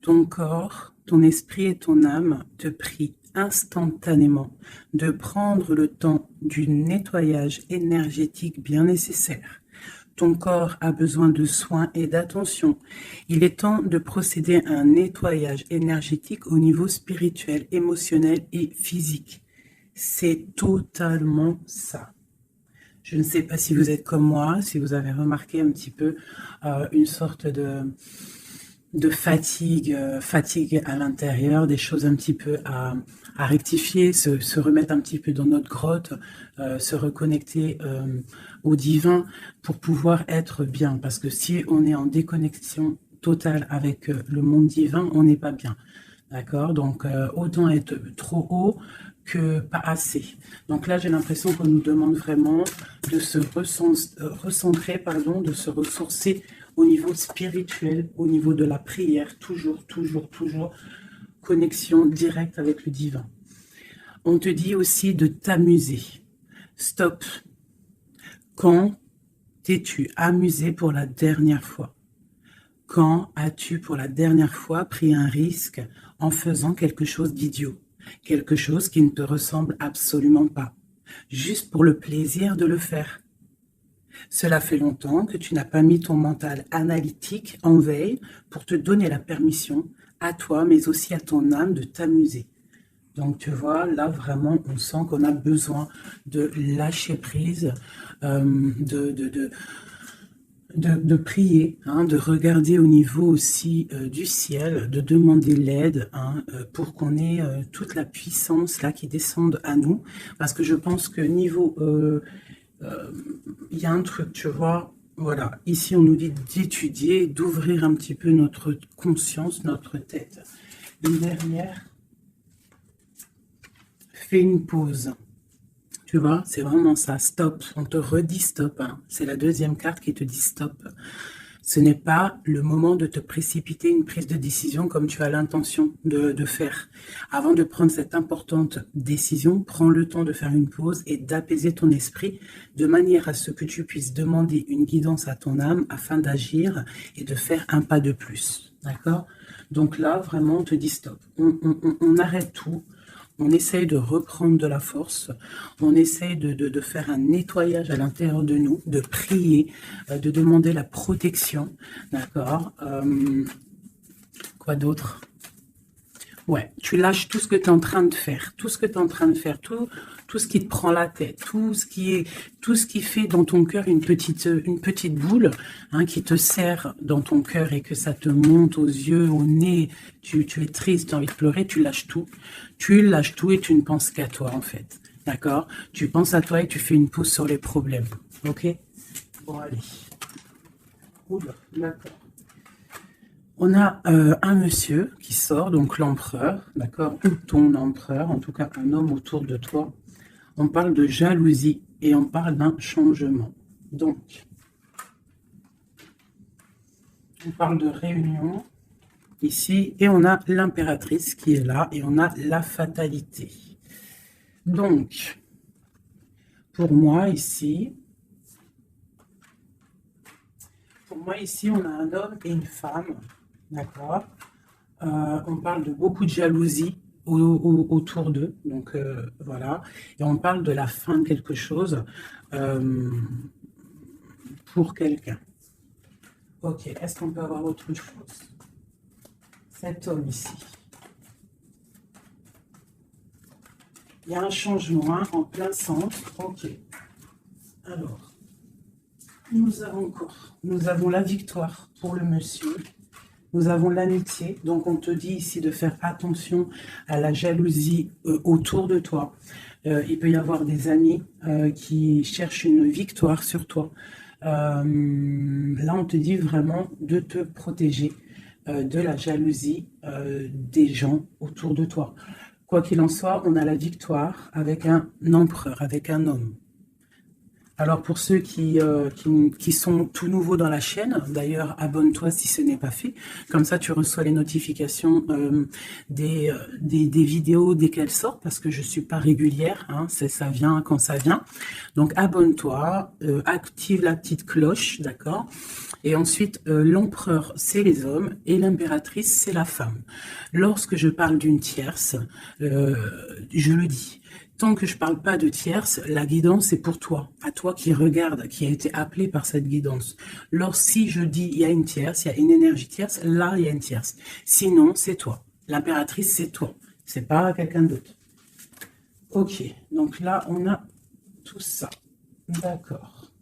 Ton corps, ton esprit et ton âme te prient instantanément de prendre le temps du nettoyage énergétique bien nécessaire. Ton corps a besoin de soins et d'attention. Il est temps de procéder à un nettoyage énergétique au niveau spirituel, émotionnel et physique. C'est totalement ça. Je ne sais pas si vous êtes comme moi, si vous avez remarqué un petit peu une sorte de fatigue, fatigue à l'intérieur, des choses un petit peu à rectifier, se remettre un petit peu dans notre grotte, se reconnecter au divin pour pouvoir être bien. Parce que si on est en déconnexion totale avec le monde divin, on n'est pas bien. D'accord? Donc, autant être trop haut que pas assez. Donc là, j'ai l'impression qu'on nous demande vraiment de se recentrer, pardon, de se ressourcer au niveau spirituel, au niveau de la prière, toujours, toujours, toujours, connexion directe avec le divin. On te dit aussi de t'amuser. Stop. Quand t'es-tu amusé pour la dernière fois? Quand as-tu pour la dernière fois pris un risque en faisant quelque chose d'idiot? Quelque chose qui ne te ressemble absolument pas, juste pour le plaisir de le faire. Cela fait longtemps que tu n'as pas mis ton mental analytique en veille pour te donner la permission à toi, mais aussi à ton âme de t'amuser. Donc tu vois, là vraiment, on sent qu'on a besoin de lâcher prise, de prier, hein, de regarder au niveau aussi du ciel, de demander l'aide hein, pour qu'on ait toute la puissance là qui descende à nous. Parce que je pense que niveau... il y a un truc, tu vois, voilà, ici on nous dit d'étudier, d'ouvrir un petit peu notre conscience, notre tête. Une dernière, fais une pause. Tu vois, c'est vraiment ça, stop. On te redit stop. Hein. C'est la deuxième carte qui te dit stop. Ce n'est pas le moment de te précipiter une prise de décision comme tu as l'intention de faire. Avant de prendre cette importante décision, prends le temps de faire une pause et d'apaiser ton esprit de manière à ce que tu puisses demander une guidance à ton âme afin d'agir et de faire un pas de plus. D'accord? Donc là, vraiment, on te dit stop. On arrête tout. On essaye de reprendre de la force, on essaye de faire un nettoyage à l'intérieur de nous, de prier, de demander la protection, d'accord quoi d'autre? Ouais, tu lâches tout ce que tu es en train de faire, tout ce que tu es en train de faire, tout ce qui te prend la tête, tout ce qui fait dans ton cœur une petite boule hein, qui te serre dans ton cœur et que ça te monte aux yeux, au nez, tu es triste, tu as envie de pleurer, tu lâches tout. Tu lâches tout et tu ne penses qu'à toi en fait, d'accord? Tu penses à toi et tu fais une pause sur les problèmes, ok? Bon, allez. Oula, d'accord. On a un monsieur qui sort, donc l'empereur, d'accord, ou ton empereur, en tout cas un homme autour de toi. On parle de jalousie et on parle d'un changement. Donc, on parle de réunion ici et on a l'impératrice qui est là et on a la fatalité. Donc, pour moi ici, on a un homme et une femme. D'accord. On parle de beaucoup de jalousie autour d'eux. Donc, voilà. Et on parle de la fin de quelque chose pour quelqu'un. Ok. Est-ce qu'on peut avoir autre chose? Cet homme ici. Il y a un changement hein, en plein centre. Ok. Alors, nous avons la victoire pour le monsieur. Nous avons l'amitié, donc on te dit ici de faire attention à la jalousie autour de toi. Il peut y avoir des amis qui cherchent une victoire sur toi. Là, on te dit vraiment de te protéger de la jalousie des gens autour de toi. Quoi qu'il en soit, on a la victoire avec un empereur, avec un homme. Alors pour ceux qui sont tout nouveaux dans la chaîne, d'ailleurs abonne-toi si ce n'est pas fait, comme ça tu reçois les notifications des vidéos dès qu'elles sortent, parce que je suis pas régulière, hein, ça vient quand ça vient. Donc abonne-toi, active la petite cloche, d'accord? Et ensuite, l'empereur, c'est les hommes, et l'impératrice, c'est la femme. Lorsque je parle d'une tierce, je le dis, tant que je parle pas de tierce, la guidance c'est pour toi, à toi qui regarde, qui a été appelé par cette guidance. Si je dis il y a une tierce, il y a une énergie tierce, là il y a une tierce. Sinon, c'est toi. L'impératrice, c'est toi. C'est pas quelqu'un d'autre. Ok, donc là on a tout ça. D'accord.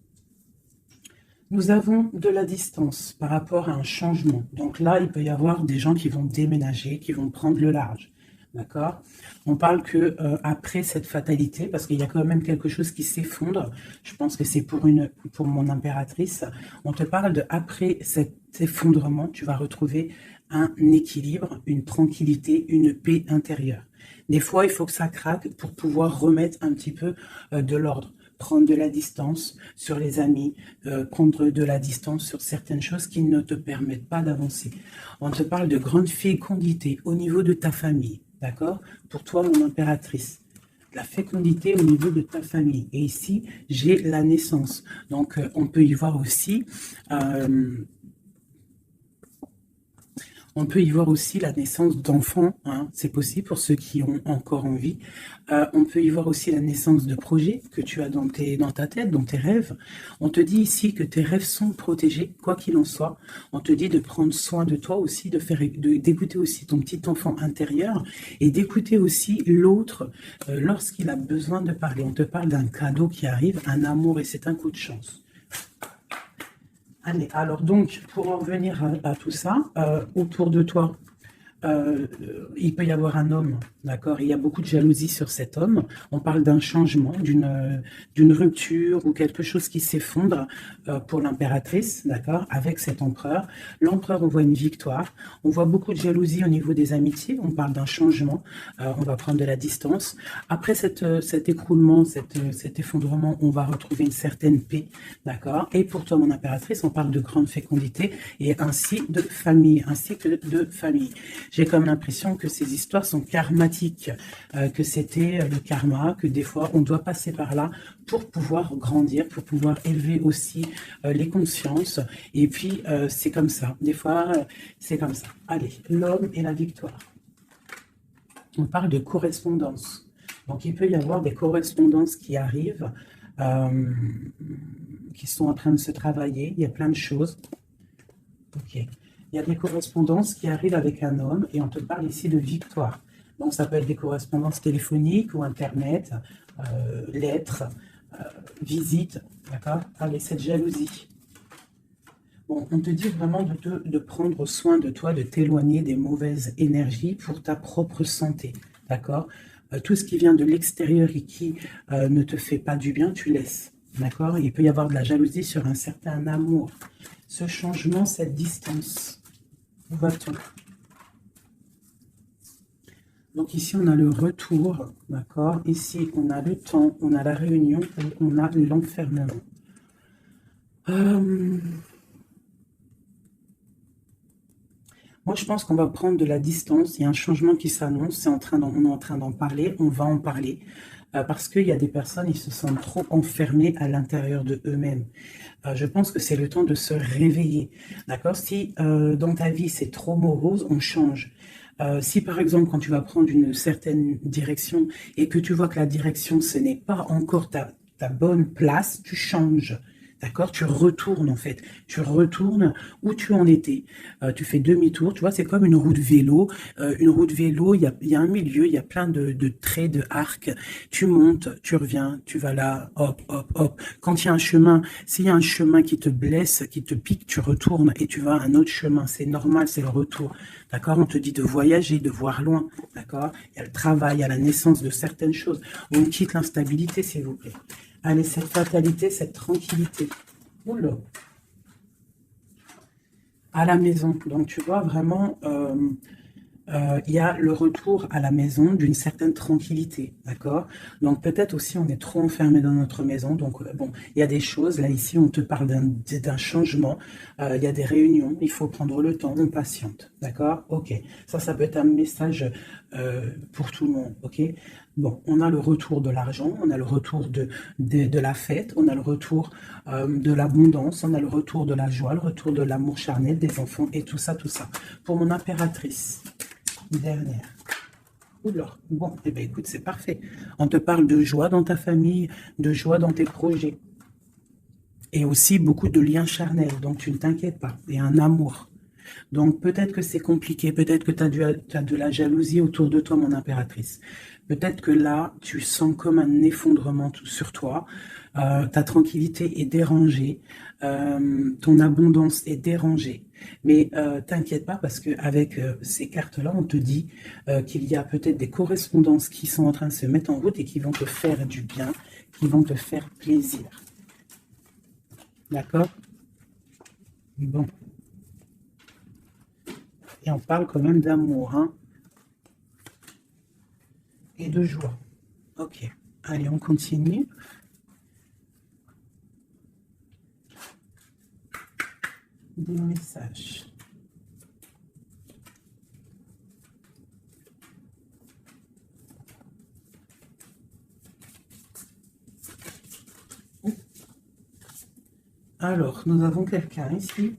Nous avons de la distance par rapport à un changement. Donc là, il peut y avoir des gens qui vont déménager, qui vont prendre le large. D'accord? On parle que après cette fatalité, parce qu'il y a quand même quelque chose qui s'effondre, je pense que c'est pour mon impératrice, on te parle de après cet effondrement, tu vas retrouver un équilibre, une tranquillité, une paix intérieure. Des fois, il faut que ça craque pour pouvoir remettre un petit peu de l'ordre. Prendre de la distance sur les amis, prendre de la distance sur certaines choses qui ne te permettent pas d'avancer. On te parle de grande fécondité au niveau de ta famille, d'accord? Pour toi, mon impératrice. La fécondité au niveau de ta famille. Et ici, j'ai la naissance. Donc, on peut y voir aussi... on peut y voir aussi la naissance d'enfants, hein, c'est possible pour ceux qui ont encore envie. On peut y voir aussi la naissance de projets que tu as dans ta tête, dans tes rêves. On te dit ici que tes rêves sont protégés, quoi qu'il en soit. On te dit de prendre soin de toi aussi, d'écouter aussi ton petit enfant intérieur et d'écouter aussi l'autre lorsqu'il a besoin de parler. On te parle d'un cadeau qui arrive, un amour, et c'est un coup de chance. Allez, alors donc, pour en revenir à tout ça, autour de toi, il peut y avoir un homme, d'accord? Il y a beaucoup de jalousie sur cet homme. On parle d'un changement, d'une rupture ou quelque chose qui s'effondre pour l'impératrice, d'accord? Avec cet empereur. L'empereur, on voit une victoire. On voit beaucoup de jalousie au niveau des amitiés. On parle d'un changement. On va prendre de la distance. Après cet écroulement, cet effondrement, on va retrouver une certaine paix, d'accord? Et pour toi, mon impératrice, on parle de grande fécondité et ainsi de famille, ainsi que de famille. J'ai comme l'impression que ces histoires sont karmatiques, que c'était le karma, que des fois on doit passer par là pour pouvoir grandir, pour pouvoir élever aussi les consciences. Et puis c'est comme ça, des fois c'est comme ça. Allez, l'homme et la victoire. On parle de correspondance. Donc il peut y avoir des correspondances qui arrivent, qui sont en train de se travailler. Il y a plein de choses. Ok. Il y a des correspondances qui arrivent avec un homme et on te parle ici de victoire. Donc ça peut être des correspondances téléphoniques ou internet, lettres, visites, d'accord? Allez, cette jalousie. Bon, on te dit vraiment de prendre soin de toi, de t'éloigner des mauvaises énergies pour ta propre santé, d'accord? Tout ce qui vient de l'extérieur et qui ne te fait pas du bien, tu laisses, d'accord? Il peut y avoir de la jalousie sur un certain amour. Ce changement, cette distance. Où va-t-on? Donc ici, on a le retour, d'accord? Ici, on a le temps, on a la réunion et on a l'enfermement. Moi, je pense qu'on va prendre de la distance. Il y a un changement qui s'annonce. On est en train d'en parler. On va en parler. Parce qu'il y a des personnes, ils se sentent trop enfermés à l'intérieur de eux-mêmes. Je pense que c'est le temps de se réveiller. D'accord? Si dans ta vie, c'est trop morose, on change. Si par exemple, quand tu vas prendre une certaine direction et que tu vois que la direction, ce n'est pas encore ta bonne place, tu changes. D'accord? Tu retournes en fait. Tu retournes où tu en étais. Tu fais demi-tour. Tu vois, c'est comme une roue de vélo. Une roue de vélo, il y a un milieu, il y a plein de traits, de arcs. Tu montes, tu reviens, tu vas là, hop, hop, hop. Quand il y a un chemin, s'il y a un chemin qui te blesse, qui te pique, tu retournes et tu vas à un autre chemin. C'est normal, c'est le retour. D'accord? On te dit de voyager, de voir loin. D'accord? Il y a le travail, il y a la naissance de certaines choses. On quitte l'instabilité, s'il vous plaît. Allez, cette fatalité, cette tranquillité. Oula. À la maison. Donc, tu vois, vraiment, il y a le retour à la maison d'une certaine tranquillité, d'accord? Donc peut-être aussi on est trop enfermé dans notre maison, donc bon, il y a des choses, là ici on te parle d'un changement, il y a des réunions, il faut prendre le temps, on patiente, d'accord? Ok, ça peut être un message pour tout le monde, ok? Bon, on a le retour de l'argent, on a le retour de la fête, on a le retour de l'abondance, on a le retour de la joie, le retour de l'amour charnel des enfants et tout ça, tout ça. Pour mon impératrice, dernière. Oula, bon, eh bien écoute, c'est parfait. On te parle de joie dans ta famille, de joie dans tes projets. Et aussi beaucoup de liens charnels, donc tu ne t'inquiètes pas. Et un amour. Donc peut-être que c'est compliqué, peut-être que tu as de la jalousie autour de toi, mon impératrice. Peut-être que là, tu sens comme un effondrement sur toi. Ta tranquillité est dérangée, ton abondance est dérangée. Mais t'inquiète pas parce qu'avec ces cartes-là, on te dit qu'il y a peut-être des correspondances qui sont en train de se mettre en route et qui vont te faire du bien, qui vont te faire plaisir. D'accord? Bon. Et on parle quand même d'amour, hein, et de joie. Ok. Allez, on continue. Des messages. Alors, nous avons quelqu'un ici.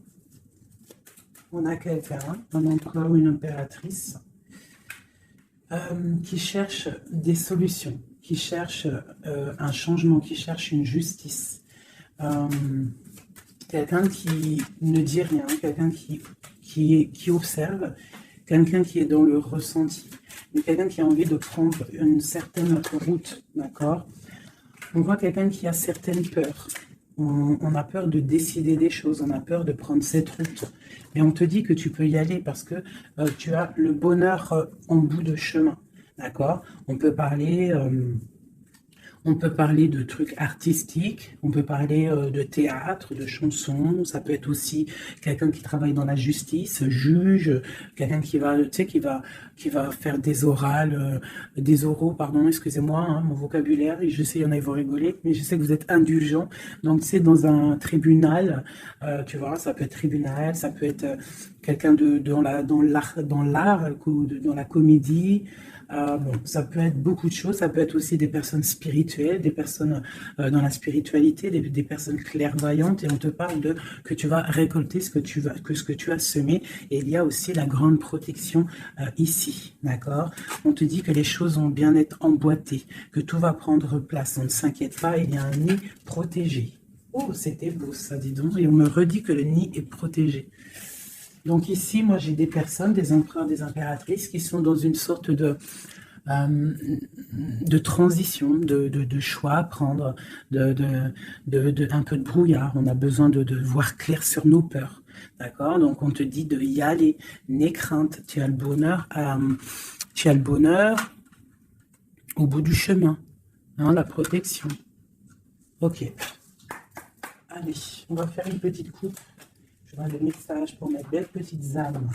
On a quelqu'un, un empereur ou une impératrice, qui cherche des solutions, qui cherche un changement, qui cherche une justice. Quelqu'un qui ne dit rien, quelqu'un qui observe, quelqu'un qui est dans le ressenti, mais quelqu'un qui a envie de prendre une certaine route, d'accord? On voit quelqu'un qui a certaines peurs. On a peur de décider des choses, on a peur de prendre cette route. Mais on te dit que tu peux y aller parce que tu as le bonheur en bout de chemin, d'accord? On peut parler de trucs artistiques, on peut parler de théâtre, de chansons, ça peut être aussi quelqu'un qui travaille dans la justice, juge, quelqu'un qui va, tu sais, qui va faire des orales, des oraux, pardon, excusez-moi, hein, mon vocabulaire, et je sais, il y en a, ils vont rigoler, mais je sais que vous êtes indulgents, donc c'est dans un tribunal, tu vois, ça peut être tribunal, ça peut être quelqu'un dans l'art, dans la comédie, bon, ça peut être beaucoup de choses, ça peut être aussi des personnes spirituelles, des personnes dans la spiritualité, des personnes clairvoyantes, et on te parle de que tu vas récolter ce que tu as semé, et il y a aussi la grande protection ici, d'accord? On te dit que les choses vont bien être emboîtées, que tout va prendre place, on ne s'inquiète pas, il y a un nid protégé. Oh, c'était beau ça, dis donc, et on me redit que le nid est protégé. Donc ici, moi, j'ai des personnes, des empereurs, des impératrices qui sont dans une sorte de transition, de choix à prendre, un peu de brouillard. On a besoin de voir clair sur nos peurs. D'accord? Donc on te dit de y aller. N'aie crainte. Tu as le bonheur au bout du chemin. Hein, la protection. Ok. Allez, on va faire une petite coupe. Je vois le message pour mes belles petites âmes.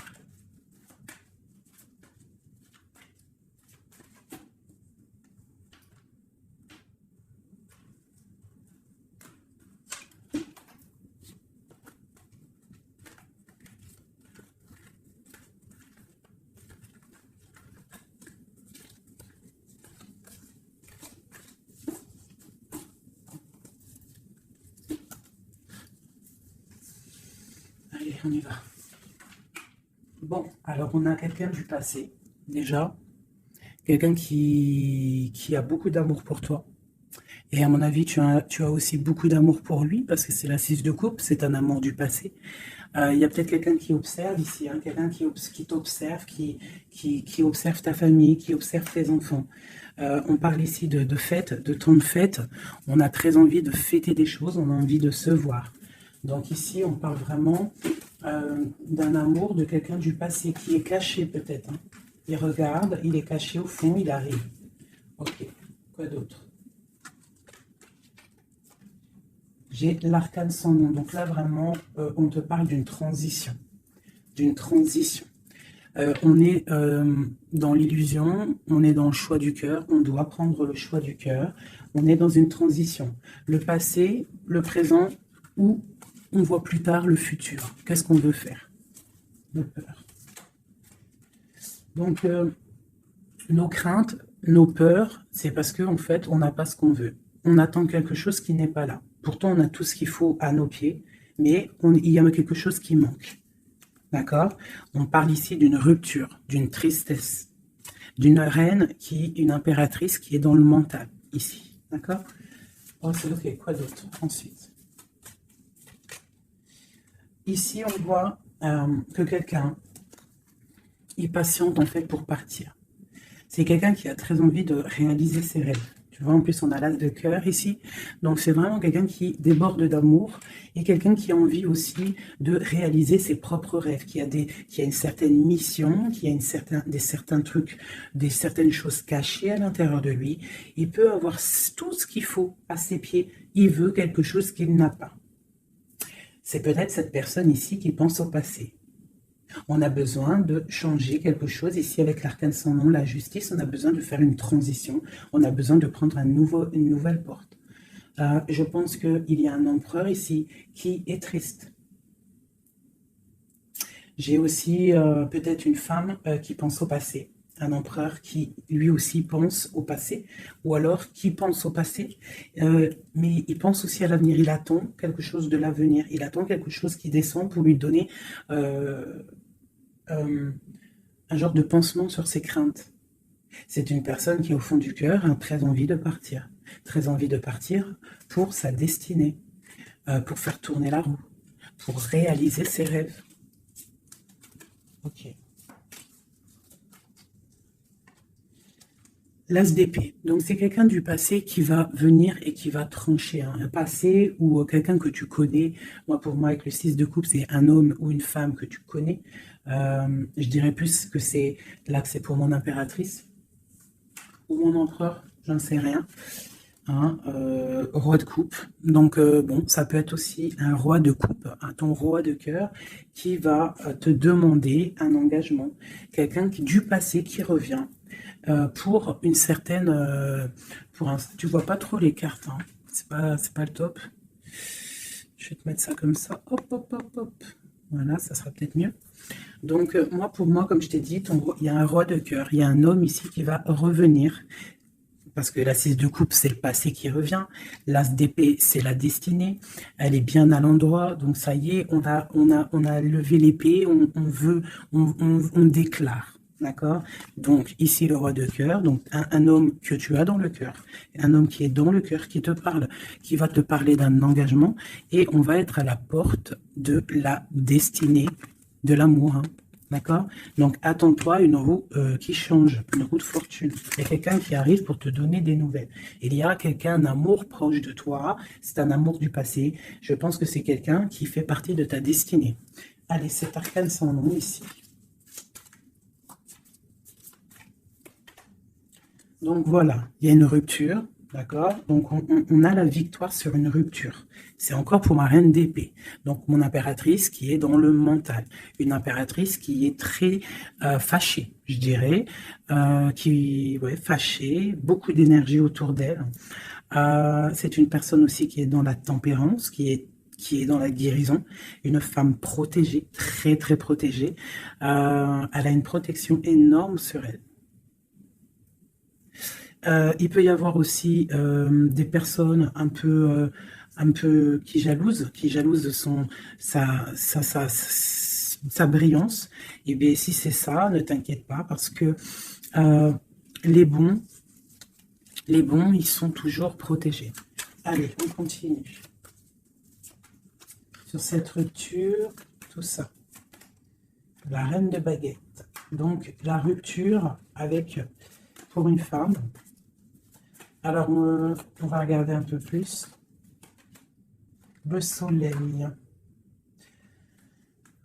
Allez, on y va. Bon, alors on a quelqu'un du passé, déjà. Quelqu'un qui a beaucoup d'amour pour toi. Et à mon avis, tu as aussi beaucoup d'amour pour lui, parce que c'est la 6 de coupe, c'est un amour du passé. Il y a peut-être quelqu'un qui observe ici, hein, quelqu'un qui t'observe, qui observe ta famille, qui observe tes enfants. On parle ici de fête, de temps de fête. On a très envie de fêter des choses, on a envie de se voir. Donc ici, on parle vraiment d'un amour de quelqu'un du passé qui est caché peut-être. Hein. Il regarde, il est caché au fond, il arrive. Ok, quoi d'autre? J'ai l'arcane sans nom. Donc là, vraiment, on te parle d'une transition. D'une transition. On est dans l'illusion, on est dans le choix du cœur, on doit prendre le choix du cœur, on est dans une transition. Le passé, le présent, ou on voit plus tard le futur. Qu'est-ce qu'on veut faire? Nos peurs. Donc, nos craintes, nos peurs, c'est parce qu'en fait, on n'a pas ce qu'on veut. On attend quelque chose qui n'est pas là. Pourtant, on a tout ce qu'il faut à nos pieds, mais il y a quelque chose qui manque. D'accord? On parle ici d'une rupture, d'une tristesse, d'une reine une impératrice qui est dans le mental, ici. D'accord? Oh, c'est ok, quoi d'autre? Ensuite. Ici, on voit que quelqu'un est patiente, en fait, pour partir. C'est quelqu'un qui a très envie de réaliser ses rêves. Tu vois, en plus, on a l'as de cœur ici. Donc, c'est vraiment quelqu'un qui déborde d'amour et quelqu'un qui a envie aussi de réaliser ses propres rêves, qui a une certaine mission, qui a certains trucs, certaines choses cachées à l'intérieur de lui. Il peut avoir tout ce qu'il faut à ses pieds. Il veut quelque chose qu'il n'a pas. C'est peut-être cette personne ici qui pense au passé. On a besoin de changer quelque chose. Ici, avec l'arcane sans nom, la justice, on a besoin de faire une transition. On a besoin de prendre une nouvelle porte. Je pense qu'il y a un empereur ici qui est triste. J'ai aussi peut-être une femme qui pense au passé. Un empereur qui, lui aussi, pense au passé. Ou alors, qui pense au passé, mais il pense aussi à l'avenir. Il attend quelque chose de l'avenir. Il attend quelque chose qui descend pour lui donner un genre de pansement sur ses craintes. C'est une personne qui, au fond du cœur, a très envie de partir. Très envie de partir pour sa destinée, pour faire tourner la roue, pour réaliser ses rêves. Ok. L'as d'épée. Donc, c'est quelqu'un du passé qui va venir et qui va trancher. Un passé ou quelqu'un que tu connais. Moi, pour moi, avec le 6 de coupe, c'est un homme ou une femme que tu connais. Je dirais plus que c'est là que c'est pour mon impératrice ou mon empereur, j'en sais rien. Roi de coupe. Donc, bon, ça peut être aussi un roi de coupe, ton roi de cœur, qui va te demander un engagement. Quelqu'un du passé qui revient pour une certaine... tu vois pas trop les cartes, hein. C'est pas le top. Je vais te mettre ça comme ça. Hop, hop, hop, hop. Voilà, ça sera peut-être mieux. Donc, pour moi, comme je t'ai dit, il y a un roi de cœur. Il y a un homme ici qui va revenir. Parce que la 6 de coupe, c'est le passé qui revient. L'as d'épée, c'est la destinée. Elle est bien à l'endroit. Donc, ça y est, on a levé l'épée. On déclare. D'accord? Donc, ici, le roi de cœur. Donc, un homme que tu as dans le cœur. Un homme qui est dans le cœur, qui te parle, qui va te parler d'un engagement. Et on va être à la porte de la destinée, de l'amour. Hein. D'accord? Donc, attends-toi une roue qui change, une roue de fortune. Il y a quelqu'un qui arrive pour te donner des nouvelles. Il y a quelqu'un, un amour proche de toi. C'est un amour du passé. Je pense que c'est quelqu'un qui fait partie de ta destinée. Allez, cet arcane sans nom ici. Donc, voilà. Il y a une rupture. D'accord? Donc, on a la victoire sur une rupture. C'est encore pour ma reine d'épée. Donc, mon impératrice qui est dans le mental. Une impératrice qui est très fâchée, je dirais. Fâchée, beaucoup d'énergie autour d'elle. C'est une personne aussi qui est dans la tempérance, qui est dans la guérison. Une femme protégée, très, très protégée. Elle a une protection énorme sur elle. Il peut y avoir aussi des personnes un peu qui jalousent de sa brillance. Et bien si c'est ça, ne t'inquiète pas parce que les bons, ils sont toujours protégés. Allez, on continue. Sur cette rupture, tout ça. La reine de baguette. Donc la rupture avec, pour une femme. Alors, on va regarder un peu plus. Le soleil.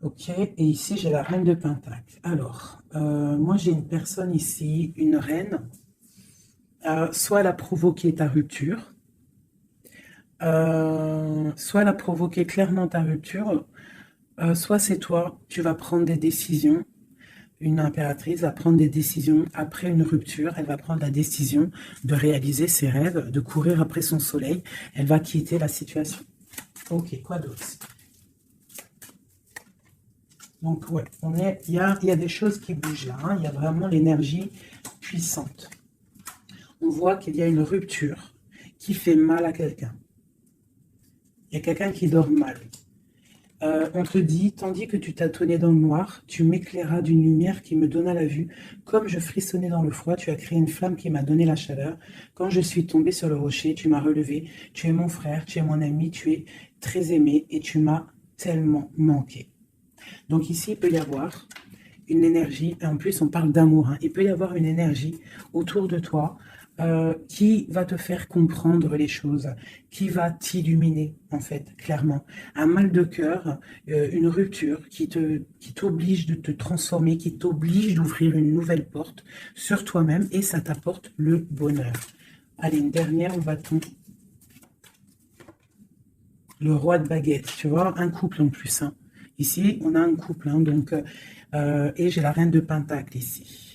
Ok, et ici, j'ai la reine de Pentacle. Alors, moi, j'ai une personne ici, une reine. Soit elle a provoqué ta rupture, soit elle a provoqué clairement ta rupture, soit c'est toi, tu vas prendre des décisions. une impératrice va prendre des décisions après une rupture. Elle va prendre la décision de réaliser ses rêves, de courir après son soleil. Elle va quitter la situation. Ok, quoi d'autre? Donc, ouais, il y a des choses qui bougent là. Hein. Il y a vraiment l'énergie puissante. On voit qu'il y a une rupture qui fait mal à quelqu'un. Il y a quelqu'un qui dort mal. On te dit, tandis que tu tâtonnais dans le noir, tu m'éclairas d'une lumière qui me donna la vue. Comme je frissonnais dans le froid, tu as créé une flamme qui m'a donné la chaleur. Quand je suis tombée sur le rocher, tu m'as relevé. Tu es mon frère, tu es mon ami, tu es très aimé et tu m'as tellement manqué. Donc ici, il peut y avoir une énergie, et en plus on parle d'amour, hein, il peut y avoir une énergie autour de toi qui va te faire comprendre les choses, qui va t'illuminer, en fait, clairement. Un mal de cœur, une rupture qui t'oblige de te transformer, qui t'oblige d'ouvrir une nouvelle porte sur toi-même et ça t'apporte le bonheur. Allez, une dernière, on va tomber. Le roi de baguette, tu vois, un couple en plus. Hein. Ici, on a un couple, hein, donc, et j'ai la reine de pentacle ici.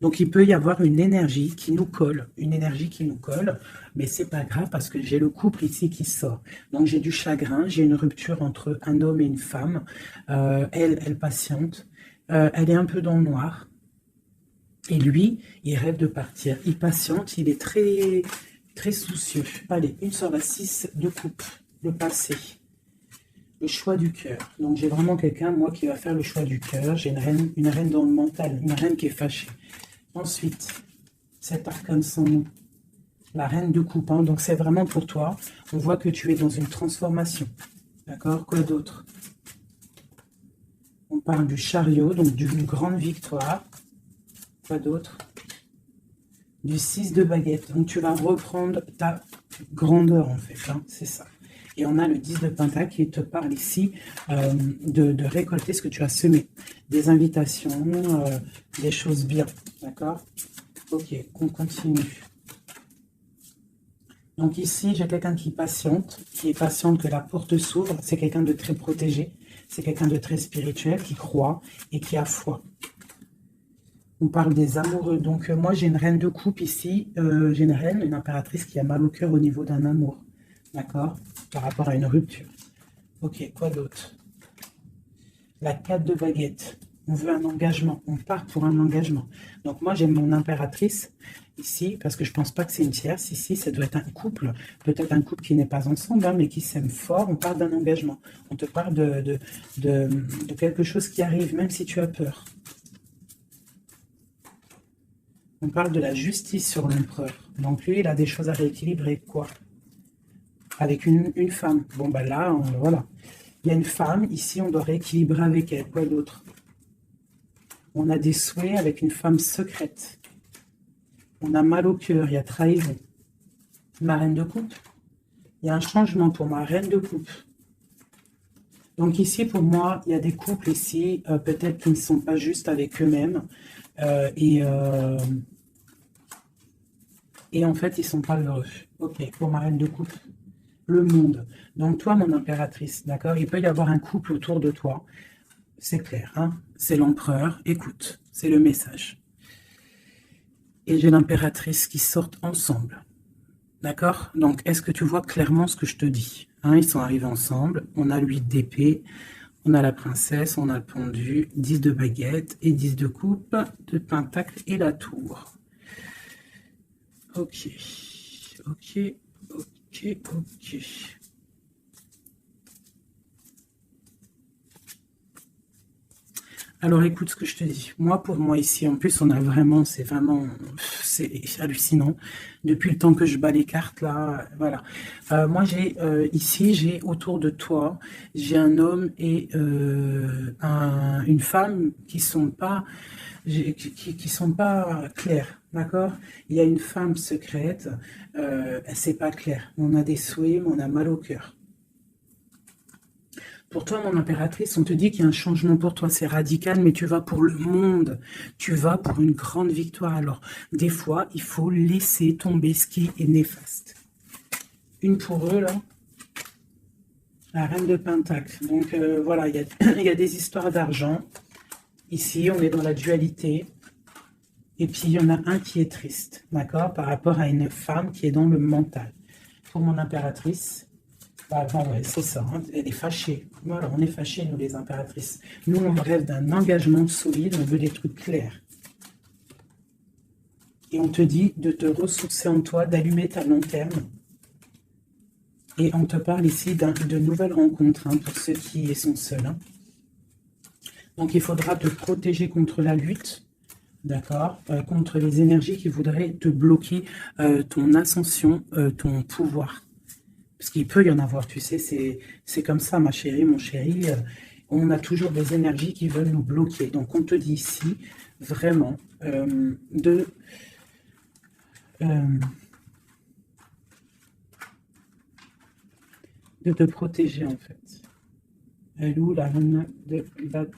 Donc, il peut y avoir une énergie qui nous colle, mais c'est pas grave parce que j'ai le couple ici qui sort. Donc, j'ai du chagrin, j'ai une rupture entre un homme et une femme. Elle patiente, elle est un peu dans le noir. Et lui, il rêve de partir. Il patiente, il est très, très soucieux. Allez, une sur la 6 de coupe, le passé. Le choix du cœur. Donc, j'ai vraiment quelqu'un, moi, qui va faire le choix du cœur. J'ai une reine dans le mental, une reine qui est fâchée. Ensuite, cet arcane sans nom, la reine de coupe. Hein, donc, c'est vraiment pour toi. On voit que tu es dans une transformation. D'accord? Quoi d'autre? On parle du chariot, donc d'une grande victoire. Quoi d'autre? Du 6 de baguette. Donc, tu vas reprendre ta grandeur, en fait. Hein, c'est ça. Et on a le 10 de pentacle qui te parle ici de récolter ce que tu as semé. Des invitations, des choses bien. D'accord? Ok, on continue. Donc ici, j'ai quelqu'un qui est patiente que la porte s'ouvre. C'est quelqu'un de très protégé. C'est quelqu'un de très spirituel qui croit et qui a foi. On parle des amoureux. Donc moi, j'ai une reine de coupe ici. J'ai une impératrice qui a mal au cœur au niveau d'un amour. D'accord? Par rapport à une rupture. Ok, quoi d'autre? La 4 de baguette. On veut un engagement. On part pour un engagement. Donc moi, j'ai mon impératrice ici, parce que je ne pense pas que c'est une tierce. Ici, ça doit être un couple. Peut-être un couple qui n'est pas ensemble, hein, mais qui s'aime fort. On parle d'un engagement. On te parle de quelque chose qui arrive, même si tu as peur. On parle de la justice sur l'empereur. Donc lui, il a des choses à rééquilibrer. Quoi? Avec une femme. Bon, ben là, voilà. Il y a une femme, ici, on doit rééquilibrer avec elle. Quoi d'autre? On a des souhaits avec une femme secrète. On a mal au cœur, il y a trahison. Ma reine de coupe. Il y a un changement pour ma reine de coupe. Donc ici, pour moi, il y a des couples ici, peut-être qui ne sont pas justes avec eux-mêmes. Et en fait, ils ne sont pas heureux. Ok, pour ma reine de coupe. Le monde. Donc toi, mon impératrice, d'accord? Il peut y avoir un couple autour de toi. C'est clair, hein? C'est l'empereur. Écoute, c'est le message. Et j'ai l'impératrice qui sortent ensemble. D'accord? Donc, est-ce que tu vois clairement ce que je te dis? Hein, ils sont arrivés ensemble. On a l'huile d'épée, on a la princesse, on a le pendu, 10 de baguette et 10 de coupe, de pentacle et la tour. Ok, ok, ok, ok. Alors écoute ce que je te dis. Moi, pour moi ici, en plus, c'est hallucinant. Depuis le temps que je bats les cartes là, voilà. Moi, j'ai autour de toi, j'ai un homme et une femme qui sont pas, qui sont pas clairs, d'accord? Il y a une femme secrète, c'est pas clair. On a des souhaits, mais on a mal au cœur. Pour toi, mon impératrice, on te dit qu'il y a un changement pour toi, c'est radical, mais tu vas pour le monde, tu vas pour une grande victoire. Alors, des fois, il faut laisser tomber ce qui est néfaste. Une pour eux, là, la reine de pentacle. Donc, voilà, il y a des histoires d'argent, Ici, on est dans la dualité. Et puis, il y en a un qui est triste, d'accord, par rapport à une femme qui est dans le mental. Pour mon impératrice, bah, bon, ouais, c'est ça, hein, elle est fâchée. Voilà, on est fâchés, nous, les impératrices. Nous, on rêve d'un engagement solide, on veut des trucs clairs. Et on te dit de te ressourcer en toi, d'allumer ta long terme. Et on te parle ici de nouvelles rencontres, hein, pour ceux qui sont seuls. Hein. Donc, il faudra te protéger contre la lutte. D'accord, contre les énergies qui voudraient te bloquer ton ascension, ton pouvoir. Parce qu'il peut y en avoir, tu sais, c'est comme ça, ma chérie, mon chéri. On a toujours des énergies qui veulent nous bloquer. Donc, on te dit ici, vraiment, de te protéger, en fait. Elle est où la reine de bâton?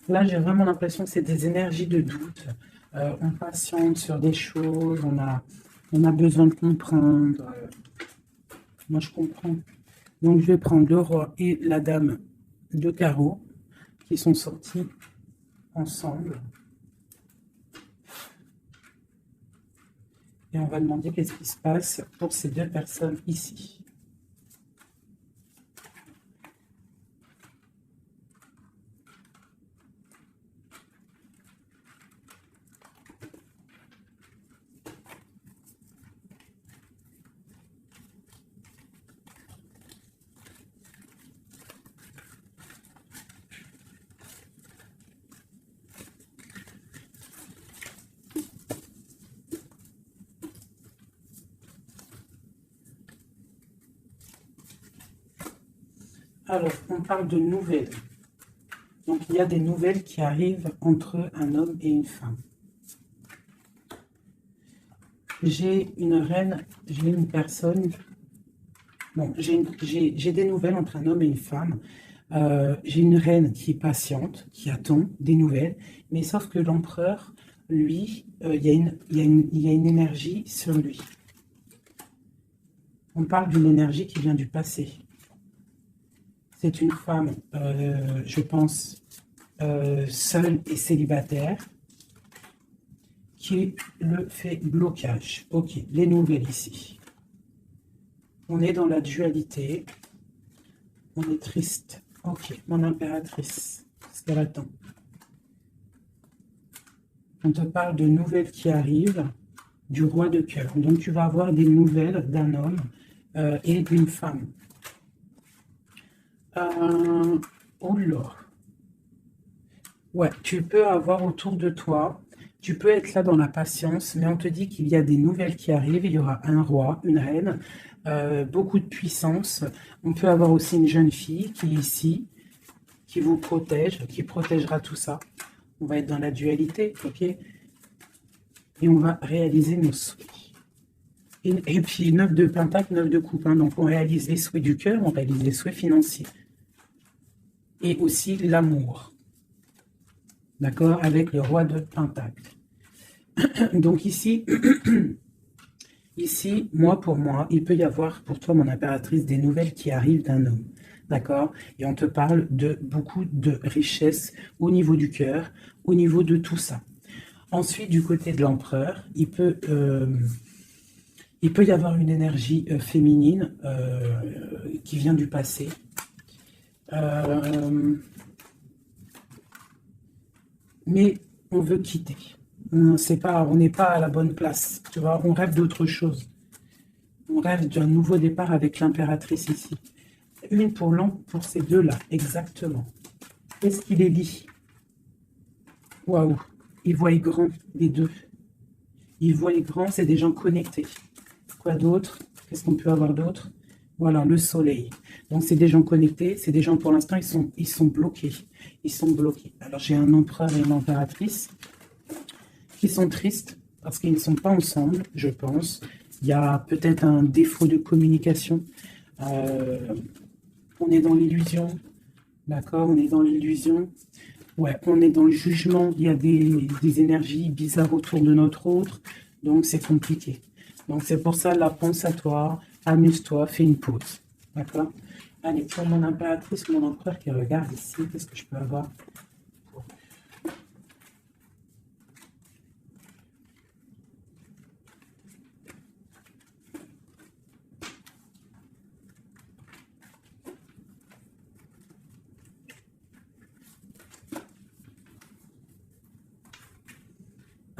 Là, j'ai vraiment l'impression que c'est des énergies de doute. On patiente sur des choses, on a besoin de comprendre. Moi, je comprends. Donc, je vais prendre le roi et la dame de carreau qui sont sortis ensemble. Et on va demander qu'est-ce qui se passe pour ces deux personnes ici. Alors, on parle de nouvelles. Donc, il y a des nouvelles qui arrivent entre un homme et une femme. J'ai une reine, j'ai une personne... Bon, j'ai des nouvelles entre un homme et une femme. J'ai une reine qui est patiente, qui attend des nouvelles. Mais sauf que l'empereur, lui, il y a une énergie sur lui. On parle d'une énergie qui vient du passé. C'est une femme, je pense, seule et célibataire, qui le fait blocage. Ok, les nouvelles ici. On est dans la dualité. On est triste. Ok, mon impératrice, ce qu'elle attend. On te parle de nouvelles qui arrivent, du roi de cœur. Donc, tu vas avoir des nouvelles d'un homme et d'une femme. Oh là. Ouais, tu peux avoir autour de toi, tu peux être là dans la patience, mais on te dit qu'il y a des nouvelles qui arrivent, il y aura un roi, une reine, beaucoup de puissance. On peut avoir aussi une jeune fille qui est ici, qui vous protège, qui protégera tout ça. On va être dans la dualité, ok? Et on va réaliser nos souhaits. Et puis 9 de pentacle, 9 de coupe, hein, donc on réalise les souhaits du cœur, on réalise les souhaits financiers. Et aussi l'amour. D'accord? Avec le roi de pentacle. Donc ici, ici, pour moi, il peut y avoir pour toi, mon impératrice, des nouvelles qui arrivent d'un homme. D'accord? Et on te parle de beaucoup de richesse au niveau du cœur, au niveau de tout ça. Ensuite, du côté de l'empereur, il peut y avoir une énergie féminine qui vient du passé. Mais on veut quitter. On n'est pas à la bonne place. Tu vois, on rêve d'autre chose. On rêve d'un nouveau départ avec l'impératrice ici. Une pour ces deux-là, exactement. Qu'est-ce qui les lie? Waouh, ils voient grand, les deux. Ils voient grand, c'est des gens connectés. Quoi d'autre? Qu'est-ce qu'on peut avoir d'autre? Voilà, le soleil. Donc, c'est des gens connectés. C'est des gens, pour l'instant, ils sont bloqués. Ils sont bloqués. Alors, j'ai un empereur et une impératrice qui sont tristes parce qu'ils ne sont pas ensemble, je pense. Il y a peut-être un défaut de communication. On est dans l'illusion. D'accord? On est dans l'illusion. Ouais, on est dans le jugement, il y a des énergies bizarres autour de notre autre, donc c'est compliqué. Donc c'est pour ça, là, pense à toi, amuse-toi, fais une pause. D'accord? Allez, pour mon impératrice, mon empereur qui regarde ici, qu'est-ce que je peux avoir?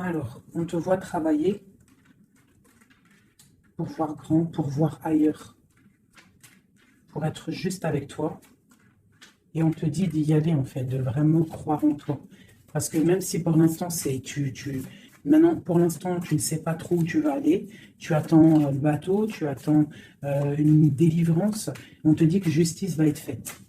Alors, on te voit travailler pour voir grand, pour voir ailleurs, pour être juste avec toi. Et on te dit d'y aller, en fait, de vraiment croire en toi. Parce que même si pour l'instant, maintenant, pour l'instant, tu ne sais pas trop où tu vas aller, tu attends le bateau, tu attends une délivrance, on te dit que justice va être faite.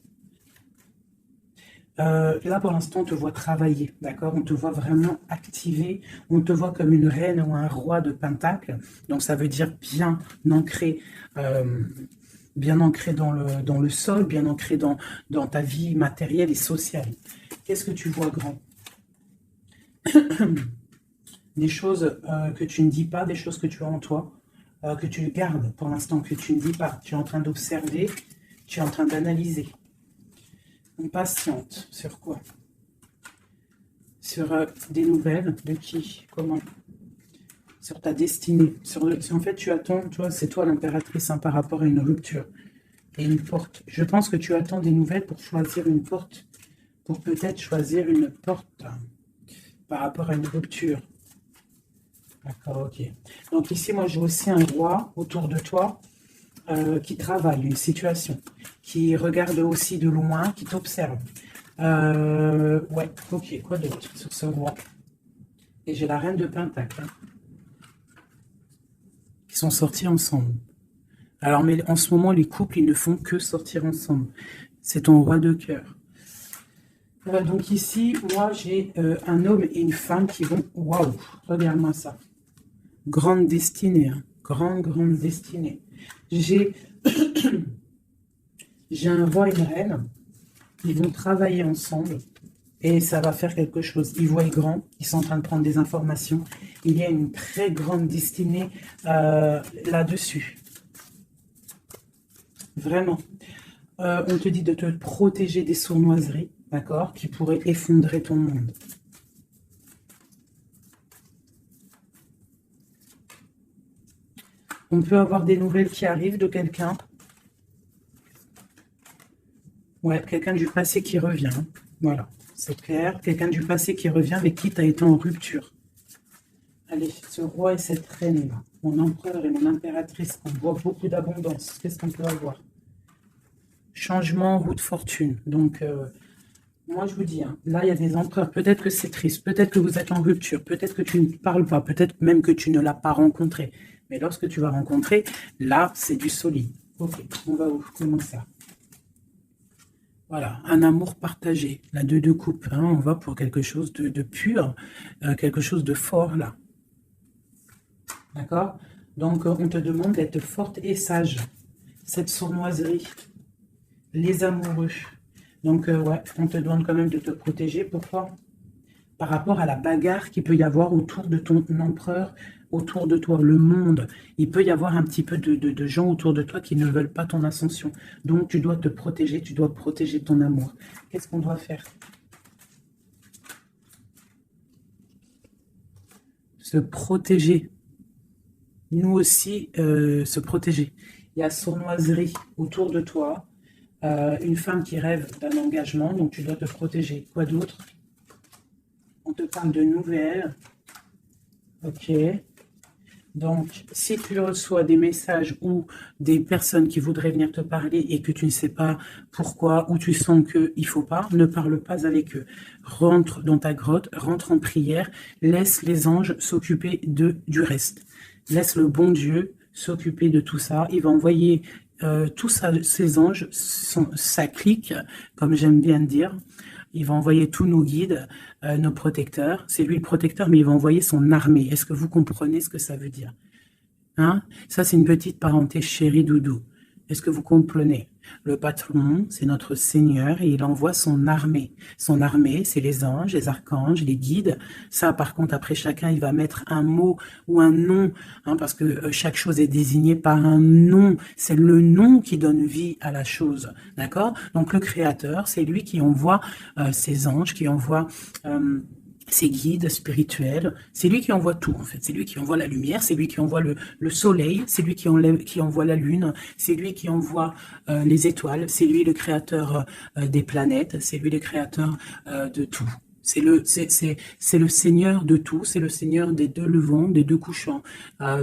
Là, pour l'instant, on te voit travailler, d'accord? On te voit vraiment activer, on te voit comme une reine ou un roi de Pentacle. Donc, ça veut dire bien ancré dans le sol, bien ancré dans ta vie matérielle et sociale. Qu'est-ce que tu vois grand? Des choses que tu ne dis pas, des choses que tu as en toi, que tu gardes pour l'instant, que tu ne dis pas. Tu es en train d'observer, tu es en train d'analyser. Impatiente. Sur quoi? Sur des nouvelles de qui? Comment? Sur ta destinée. En fait, tu attends, tu vois, c'est toi l'impératrice par rapport à une rupture et une porte. Je pense que tu attends des nouvelles pour choisir une porte, pour peut-être choisir une porte par rapport à une rupture. D'accord, ok. Donc ici, moi, j'ai aussi un roi autour de toi qui travaille une situation, qui regarde aussi de loin, qui t'observe. Ouais, ok, quoi d'autre sur ce roi? Et j'ai la reine de Pentacle, hein, qui sont sortis ensemble. Alors, mais en ce moment, les couples, ils ne font que sortir ensemble. C'est ton roi de cœur. Donc ici, moi, j'ai un homme et une femme qui vont... Waouh, regarde-moi ça. Grande destinée, hein. Grande destinée. J'ai un roi et une reine. Ils vont travailler ensemble et ça va faire quelque chose. Ils voient grand, ils sont en train de prendre des informations. Il y a une très grande destinée là-dessus. Vraiment. On te dit de te protéger des sournoiseries, d'accord, qui pourraient effondrer ton monde. On peut avoir des nouvelles qui arrivent de quelqu'un. Ouais, quelqu'un du passé qui revient. Voilà, c'est clair. Quelqu'un du passé qui revient avec qui tu as été en rupture. Allez, ce roi et cette reine-là, mon empereur et mon impératrice, on voit beaucoup d'abondance. Qu'est-ce qu'on peut avoir? Changement, roue de fortune. Donc, moi, je vous dis, hein, là, il y a des empereurs. Peut-être que c'est triste, peut-être que vous êtes en rupture, peut-être que tu ne parles pas, peut-être même que tu ne l'as pas rencontré. Mais lorsque tu vas rencontrer, là, c'est du solide. Ok, on va où? Comment ça? Voilà, un amour partagé, la deux de coupe, hein, on va pour quelque chose de pur, quelque chose de fort là. D'accord? Donc, on te demande d'être forte et sage. Cette sournoiserie, les amoureux. Donc, ouais, on te demande quand même de te protéger. Pourquoi? Par rapport à la bagarre qu'il peut y avoir autour de ton empereur, autour de toi, le monde. Il peut y avoir un petit peu de gens autour de toi qui ne veulent pas ton ascension. Donc, tu dois te protéger, tu dois protéger ton amour. Qu'est-ce qu'on doit faire? Se protéger. Nous aussi, se protéger. Il y a sournoiserie autour de toi. Une femme qui rêve d'un engagement, donc tu dois te protéger. Quoi d'autre? On te parle de nouvelles. Ok. Donc, si tu reçois des messages ou des personnes qui voudraient venir te parler et que tu ne sais pas pourquoi, ou tu sens qu'il ne faut pas, ne parle pas avec eux. Rentre dans ta grotte, rentre en prière, laisse les anges s'occuper du reste. Laisse le bon Dieu s'occuper de tout ça. Il va envoyer tous ces anges, sa clique, comme j'aime bien dire. Il va envoyer tous nos guides, nos protecteurs. C'est lui le protecteur, mais il va envoyer son armée. Est-ce que vous comprenez ce que ça veut dire? Hein? Ça, c'est une petite parenthèse, chérie doudou. Est-ce que vous comprenez? Le patron, c'est notre Seigneur et il envoie son armée. Son armée, c'est les anges, les archanges, les guides. Ça, par contre, après, chacun, il va mettre un mot ou un nom, hein, parce que chaque chose est désignée par un nom. C'est le nom qui donne vie à la chose, d'accord? Donc, le Créateur, c'est lui qui envoie ses anges, qui envoie... ses guides spirituels, c'est lui qui envoie tout en fait, c'est lui qui envoie la lumière, c'est lui qui envoie le soleil, c'est lui qui envoie la lune, c'est lui qui envoie les étoiles, c'est lui le créateur des planètes, c'est lui le créateur de tout. C'est le Seigneur de tout, c'est le Seigneur des deux levants, des deux couchants,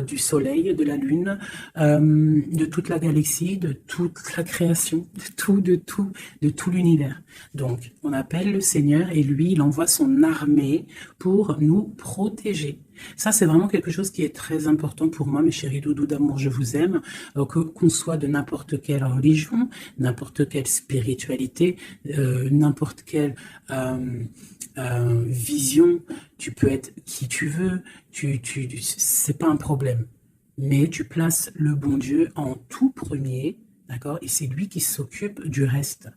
du soleil, de la lune, de toute la galaxie, de toute la création, de tout l'univers. Donc, on appelle le Seigneur et lui, il envoie son armée pour nous protéger. Ça, c'est vraiment quelque chose qui est très important pour moi, mes chéris doudous d'amour, je vous aime, qu'on soit de n'importe quelle religion, n'importe quelle spiritualité, n'importe quelle vision, tu peux être qui tu veux, c'est pas un problème. Mais tu places le bon Dieu en tout premier, d'accord? Et c'est lui qui s'occupe du reste.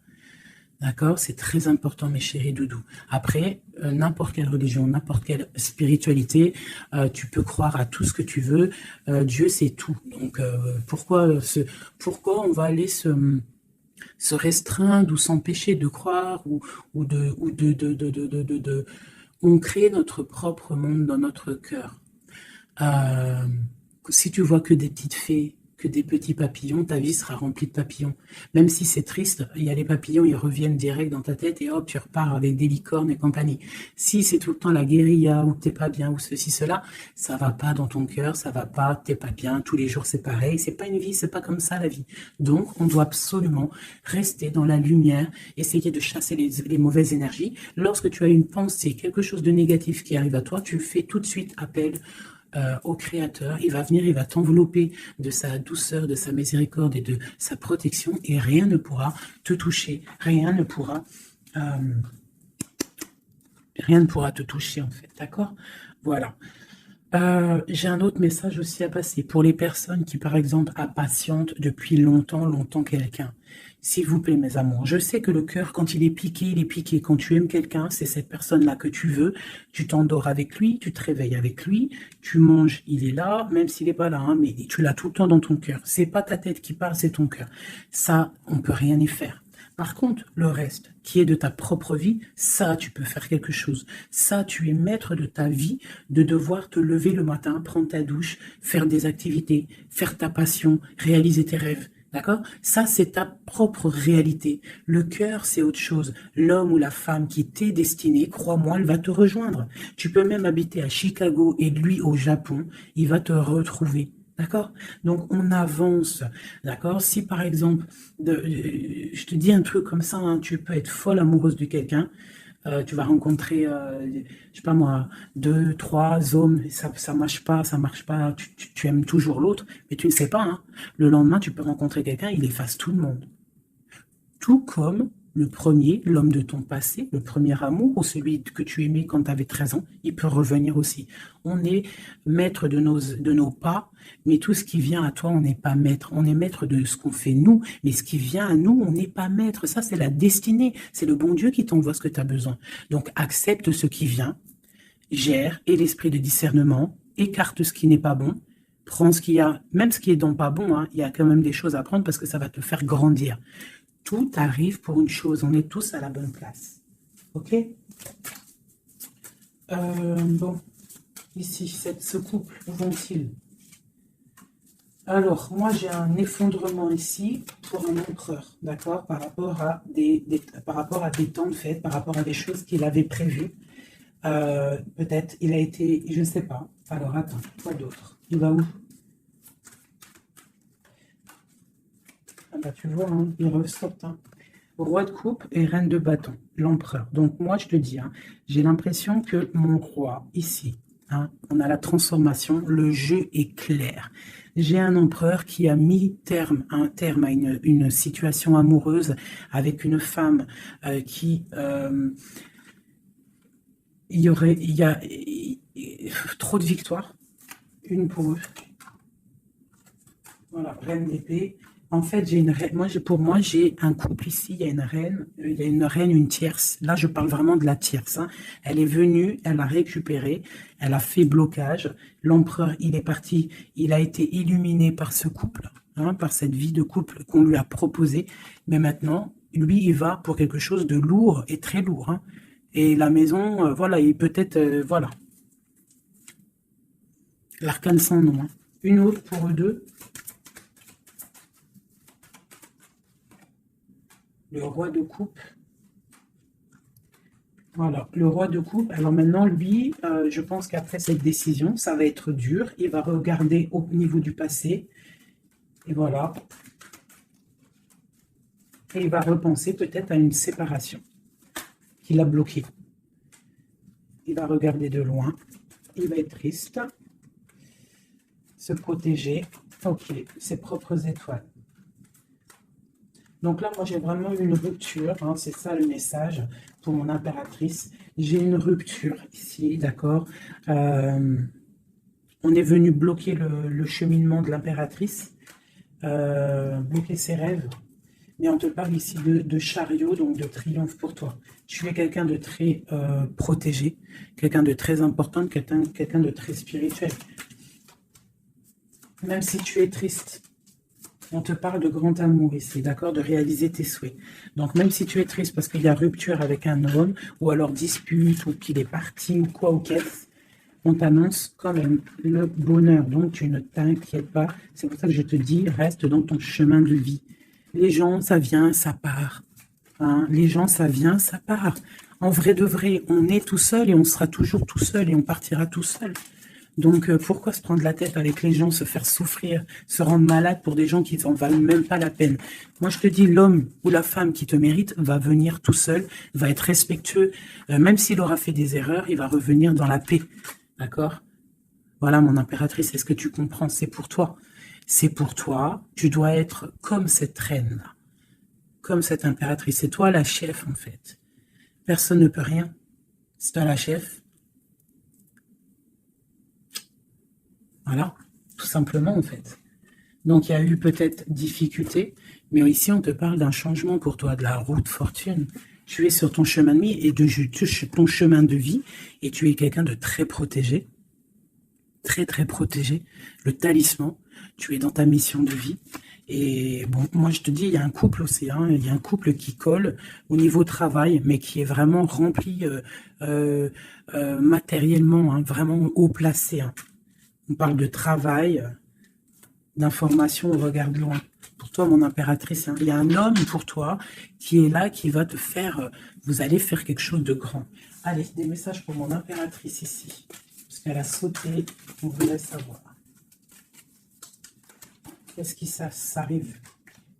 D'accord? C'est très important, mes chéris doudous. Après, n'importe quelle religion, n'importe quelle spiritualité, tu peux croire à tout ce que tu veux. Dieu, c'est tout. Donc, pourquoi on va aller se restreindre ou s'empêcher de croire on crée notre propre monde dans notre cœur. Si tu vois que des petites fées, que des petits papillons, ta vie sera remplie de papillons. Même si c'est triste, il y a les papillons, ils reviennent direct dans ta tête et hop, tu repars avec des licornes et compagnie. Si c'est tout le temps la guérilla ou t'es pas bien ou ceci, cela, ça va pas dans ton cœur, ça va pas, t'es pas bien, tous les jours c'est pareil, c'est pas une vie, c'est pas comme ça la vie. Donc, on doit absolument rester dans la lumière, essayer de chasser les mauvaises énergies. Lorsque tu as une pensée, quelque chose de négatif qui arrive à toi, tu fais tout de suite appel au Créateur, il va venir, il va t'envelopper de sa douceur, de sa miséricorde et de sa protection et rien ne pourra te toucher, rien ne pourra te toucher en fait, d'accord? Voilà. J'ai un autre message aussi à passer pour les personnes qui, par exemple, impatientent depuis longtemps quelqu'un. S'il vous plaît, mes amours, je sais que le cœur, quand il est piqué, il est piqué. Quand tu aimes quelqu'un, c'est cette personne-là que tu veux. Tu t'endors avec lui, tu te réveilles avec lui, tu manges, il est là, même s'il n'est pas là, hein, mais tu l'as tout le temps dans ton cœur. C'est pas ta tête qui parle, c'est ton cœur. Ça, on peut rien y faire. Par contre, le reste, qui est de ta propre vie, ça, tu peux faire quelque chose. Ça, tu es maître de ta vie, de devoir te lever le matin, prendre ta douche, faire des activités, faire ta passion, réaliser tes rêves. D'accord? Ça, c'est ta propre réalité. Le cœur, c'est autre chose. L'homme ou la femme qui t'est destiné, crois-moi, elle va te rejoindre. Tu peux même habiter à Chicago et lui au Japon, il va te retrouver. D'accord? Donc, on avance. D'accord? Si, par exemple, je te dis un truc comme ça, hein, tu peux être folle amoureuse de quelqu'un, tu vas rencontrer, je sais pas moi, 2, 3 hommes, ça marche pas, tu aimes toujours l'autre, mais tu ne sais pas, hein. Le lendemain, tu peux rencontrer quelqu'un, il efface tout le monde. Tout comme le premier, l'homme de ton passé, le premier amour, ou celui que tu aimais quand tu avais 13 ans, il peut revenir aussi. On est maître de nos pas, mais tout ce qui vient à toi, on n'est pas maître. On est maître de ce qu'on fait nous, mais ce qui vient à nous, on n'est pas maître. Ça, c'est la destinée. C'est le bon Dieu qui t'envoie ce que tu as besoin. Donc, accepte ce qui vient, gère, et l'esprit de discernement, écarte ce qui n'est pas bon, prends ce qu'il y a, même ce qui est donc pas bon, hein, il y a quand même des choses à prendre parce que ça va te faire grandir. Tout arrive pour une chose, on est tous à la bonne place. Ok? Bon, ici, ce couple, où vont-ils? Alors, moi, j'ai un effondrement ici pour un empereur, d'accord? Par rapport à des temps de fête, par rapport à des choses qu'il avait prévues. Peut-être, il a été, je ne sais pas. Alors, attends, quoi d'autre? Il va où? Ah bah, tu vois, hein, il ressortent. Hein. Roi de coupe et reine de bâton, l'empereur. Donc moi, je te dis, hein, j'ai l'impression que mon roi, ici, hein, on a la transformation, le jeu est clair. J'ai un empereur qui a mis un terme à une situation amoureuse avec une femme qui... il y a trop de victoires, une pour eux. Voilà, reine d'épée. En fait, j'ai une reine. Pour moi, j'ai un couple ici. Il y a une reine. Il y a une reine, une tierce. Là, je parle vraiment de la tierce, hein. Elle est venue, elle a récupéré, elle a fait blocage. L'empereur, il est parti. Il a été illuminé par ce couple, hein, par cette vie de couple qu'on lui a proposée. Mais maintenant, lui, il va pour quelque chose de lourd et très lourd, hein. Et la maison, voilà, il peut-être, voilà. L'arcane sans nom, hein. Une autre pour eux deux. Le roi de coupe. Voilà, le roi de coupe. Alors maintenant, lui, je pense qu'après cette décision, ça va être dur. Il va regarder au niveau du passé. Et voilà. Et il va repenser peut-être à une séparation qui l'a bloqué. Il va regarder de loin. Il va être triste. Se protéger. Ok, ses propres étoiles. Donc là, moi, j'ai vraiment une rupture, hein, c'est ça le message pour mon impératrice. J'ai une rupture ici, d'accord. On est venu bloquer le cheminement de l'impératrice, bloquer ses rêves. Mais on te parle ici de chariot, donc de triomphe pour toi. Tu es quelqu'un de très protégé, quelqu'un de très important, quelqu'un de très spirituel. Même si tu es triste, on te parle de grand amour ici, d'accord, de réaliser tes souhaits. Donc, même si tu es triste parce qu'il y a rupture avec un homme, ou alors dispute, ou qu'il est parti, ou quoi, ou qu'est-ce, on t'annonce quand même le bonheur. Donc, tu ne t'inquiètes pas. C'est pour ça que je te dis, reste dans ton chemin de vie. Les gens, ça vient, ça part. Hein, les gens, ça vient, ça part. En vrai de vrai, on est tout seul et on sera toujours tout seul et on partira tout seul. Donc, pourquoi se prendre la tête avec les gens, se faire souffrir, se rendre malade pour des gens qui n'en valent même pas la peine? Moi, je te dis, l'homme ou la femme qui te mérite va venir tout seul, va être respectueux. Même s'il aura fait des erreurs, il va revenir dans la paix. D'accord? Voilà, mon impératrice, est-ce que tu comprends? C'est pour toi. C'est pour toi. Tu dois être comme cette reine-là, comme cette impératrice. C'est toi la chef, en fait. Personne ne peut rien. C'est toi la chef. Voilà, tout simplement en fait. Donc il y a eu peut-être difficulté, mais ici on te parle d'un changement pour toi, de la route fortune. Tu es sur ton chemin de vie et ton chemin de vie et tu es quelqu'un de très protégé, très très protégé. Le talisman, tu es dans ta mission de vie. Et bon, moi je te dis, il y a un couple aussi, hein, il y a un couple qui colle au niveau travail, mais qui est vraiment rempli matériellement, hein, vraiment haut placé, hein. On parle de travail, d'information, on regarde loin. Pour toi, mon impératrice, hein, il y a un homme pour toi qui est là, qui va te faire... vous allez faire quelque chose de grand. Allez, des messages pour mon impératrice ici. Parce qu'elle a sauté, on voulait savoir. Qu'est-ce qui s'arrive?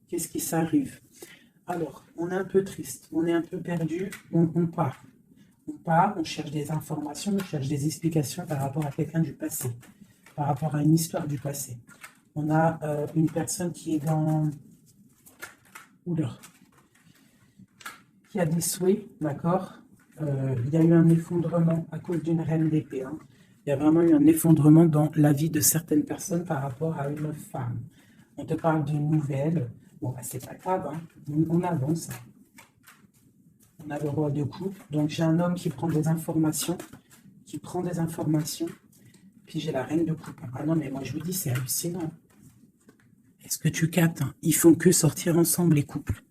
Qu'est-ce qui s'arrive? Alors, on est un peu triste, on est un peu perdu, on part. On part, on cherche des informations, on cherche des explications par rapport à quelqu'un du passé, par rapport à une histoire du passé. On a une personne qui est dans... Oula. Qui a des souhaits, d'accord. Il y a eu un effondrement à cause d'une reine d'épée, hein. Il y a vraiment eu un effondrement dans la vie de certaines personnes par rapport à une femme. On te parle d'une nouvelle. Bon, bah, c'est pas grave, hein. On avance. On a le roi de coupe. Donc, j'ai un homme qui prend des informations. Puis, j'ai la reine de coupe. Ah non, mais moi, je vous dis, c'est hallucinant. Est-ce que tu captes, hein? Ils font que sortir ensemble, les couples.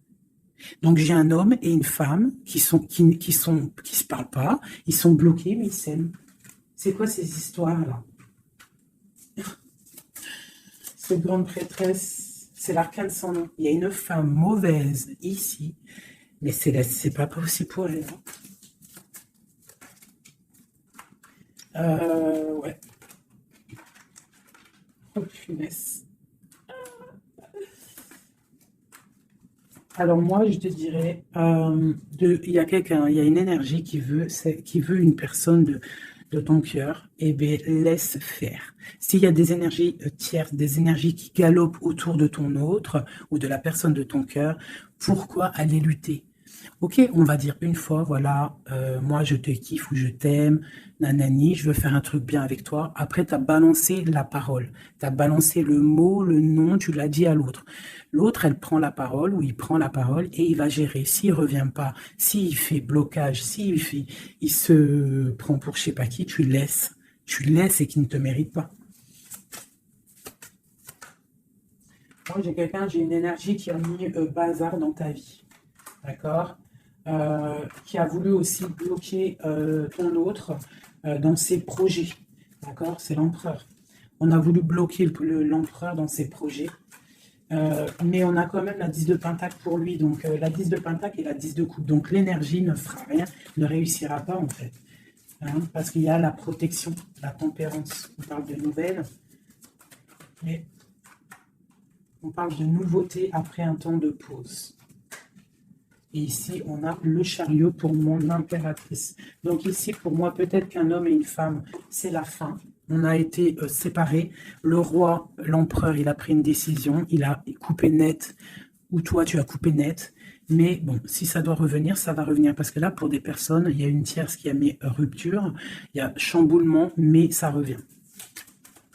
Donc, j'ai un homme et une femme qui se parlent pas. Ils sont bloqués, mais ils s'aiment. C'est quoi ces histoires-là? Cette grande prêtresse, c'est l'arcane sans nom. Il y a une femme mauvaise ici, mais c'est pas possible pour elle. Ouais. Oh, punaise. Alors moi, je te dirais, il y a quelqu'un, il y a une énergie qui veut une personne de ton cœur, eh bien, laisse faire. S'il y a des énergies tierces, des énergies qui galopent autour de ton autre ou de la personne de ton cœur, pourquoi aller lutter? Ok, on va dire une fois, voilà, moi je te kiffe ou je t'aime, nanani, je veux faire un truc bien avec toi. Après, tu as balancé la parole, tu as balancé le mot, le nom, tu l'as dit à l'autre. L'autre, elle prend la parole ou il prend la parole et il va gérer. S'il revient pas, s'il fait blocage, il se prend pour je sais pas qui, tu laisses. Tu laisses et qu'il ne te mérite pas. Moi, j'ai une énergie qui a mis bazar dans ta vie. D'accord, qui a voulu aussi bloquer ton autre dans ses projets. D'accord, c'est l'empereur. On a voulu bloquer l'empereur dans ses projets. Mais on a quand même la 10 de Pentacle pour lui. Donc la 10 de Pentacle et la 10 de Coupe. Donc l'énergie ne fera rien, ne réussira pas en fait. Hein, parce qu'il y a la protection, la tempérance. On parle de nouvelles. Et on parle de nouveautés après un temps de pause. Et ici, on a le chariot pour mon impératrice. Donc ici, pour moi, peut-être qu'un homme et une femme, c'est la fin. On a été séparés. Le roi, l'empereur, il a pris une décision. Il a coupé net, ou toi, tu as coupé net. Mais bon, si ça doit revenir, ça va revenir. Parce que là, pour des personnes, il y a une tierce qui a mis rupture. Il y a chamboulement, mais ça revient.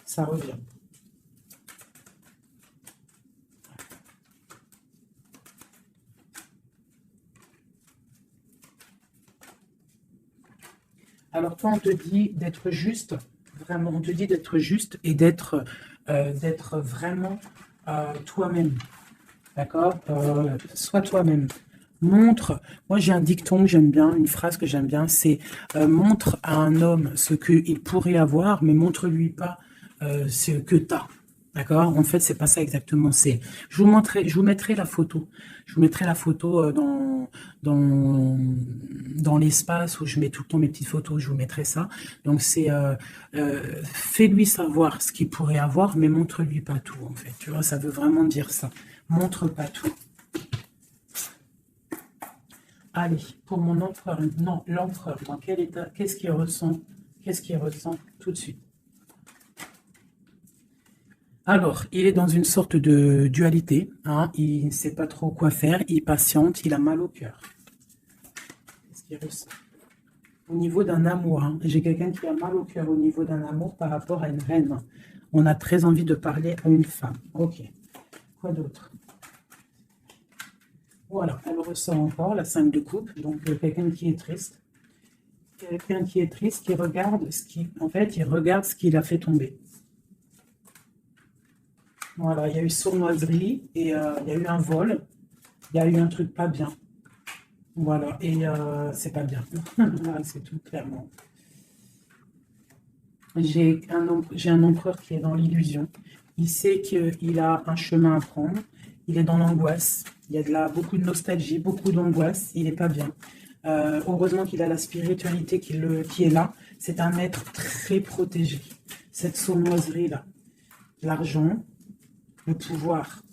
Ça revient. Alors toi, on te dit d'être juste, vraiment, on te dit d'être juste et d'être vraiment toi-même, d'accord. Sois toi-même. Montre, moi j'ai un dicton que j'aime bien, une phrase que j'aime bien, c'est montre à un homme ce qu'il pourrait avoir, mais montre-lui pas ce que tu as. D'accord? En fait, c'est pas ça exactement. Je vous mettrai la photo. Je vous mettrai la photo dans, dans l'espace où je mets tout le temps mes petites photos. Je vous mettrai ça. Donc, fais-lui savoir ce qu'il pourrait avoir, mais montre-lui pas tout, en fait. Tu vois, ça veut vraiment dire ça. Montre pas tout. Allez, pour mon empereur, non, l'empereur, dans quel état, qu'est-ce qu'il ressent tout de suite? Alors, il est dans une sorte de dualité, hein, il ne sait pas trop quoi faire, il patiente, il a mal au cœur. Qu'est-ce qu'il ressent? Au niveau d'un amour, hein, j'ai quelqu'un qui a mal au cœur au niveau d'un amour par rapport à une reine. On a très envie de parler à une femme. Ok, quoi d'autre? Voilà, elle ressent encore la 5 de coupe, donc quelqu'un qui est triste. Quelqu'un qui est triste, qui regarde en fait, il regarde ce qu'il a fait tomber. Voilà, il y a eu sournoiserie et il y a eu un vol. Il y a eu un truc pas bien. Voilà, et c'est pas bien. Voilà, c'est tout clairement. J'ai un empereur qui est dans l'illusion. Il sait qu'il a un chemin à prendre. Il est dans l'angoisse. Il y a beaucoup de nostalgie, beaucoup d'angoisse. Il n'est pas bien. Heureusement qu'il a la spiritualité qui est là. C'est un être très protégé. Cette sournoiserie-là. L'argent, le pouvoir.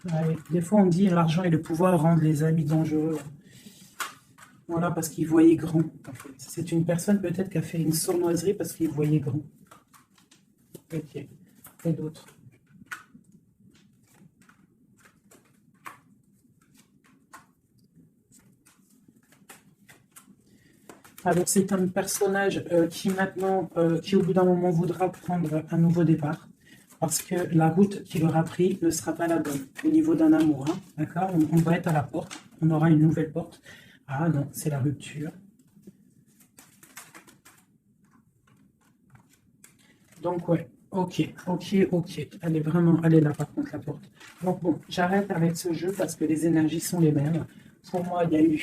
Ouais, des fois, on dit l'argent et le pouvoir rendent les amis dangereux. Voilà, parce qu'il voyait grand. En fait. C'est une personne peut-être qui a fait une sournoiserie parce qu'il voyait grand. Ok. Et d'autres. Alors, c'est un personnage qui au bout d'un moment voudra prendre un nouveau départ. Parce que la route qu'il aura prise ne sera pas la bonne au niveau d'un amour. Hein, d'accord, on va être à la porte. On aura une nouvelle porte. Ah non, c'est la rupture. Donc, ouais. Ok. Elle est là par contre, la porte. Donc, bon, j'arrête avec ce jeu parce que les énergies sont les mêmes. Pour moi, il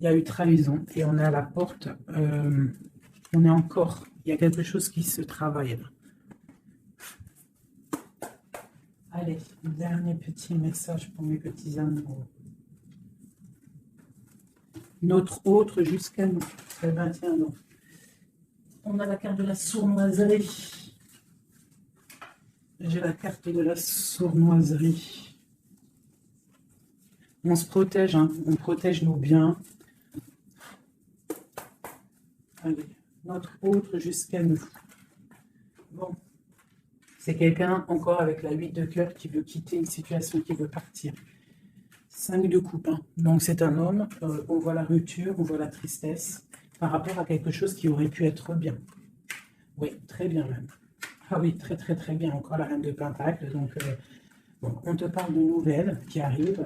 y a eu trahison et on est à la porte. On est encore. Il y a quelque chose qui se travaille là. Allez, dernier petit message pour mes petits amoureux. Notre autre jusqu'à nous. Le 21 ans. On a la carte de la sournoiserie. J'ai la carte de la sournoiserie. On se protège, hein. On protège nos biens. Allez, notre autre jusqu'à nous. Bon. C'est quelqu'un encore avec la 8 de cœur qui veut quitter une situation, qui veut partir. 5 de coupe, hein. Donc c'est un homme, on voit la rupture, on voit la tristesse par rapport à quelque chose qui aurait pu être bien. Oui, très bien même. Ah oui, très très très bien. Encore la reine de Pentacle. Donc bon, on te parle de nouvelles qui arrivent.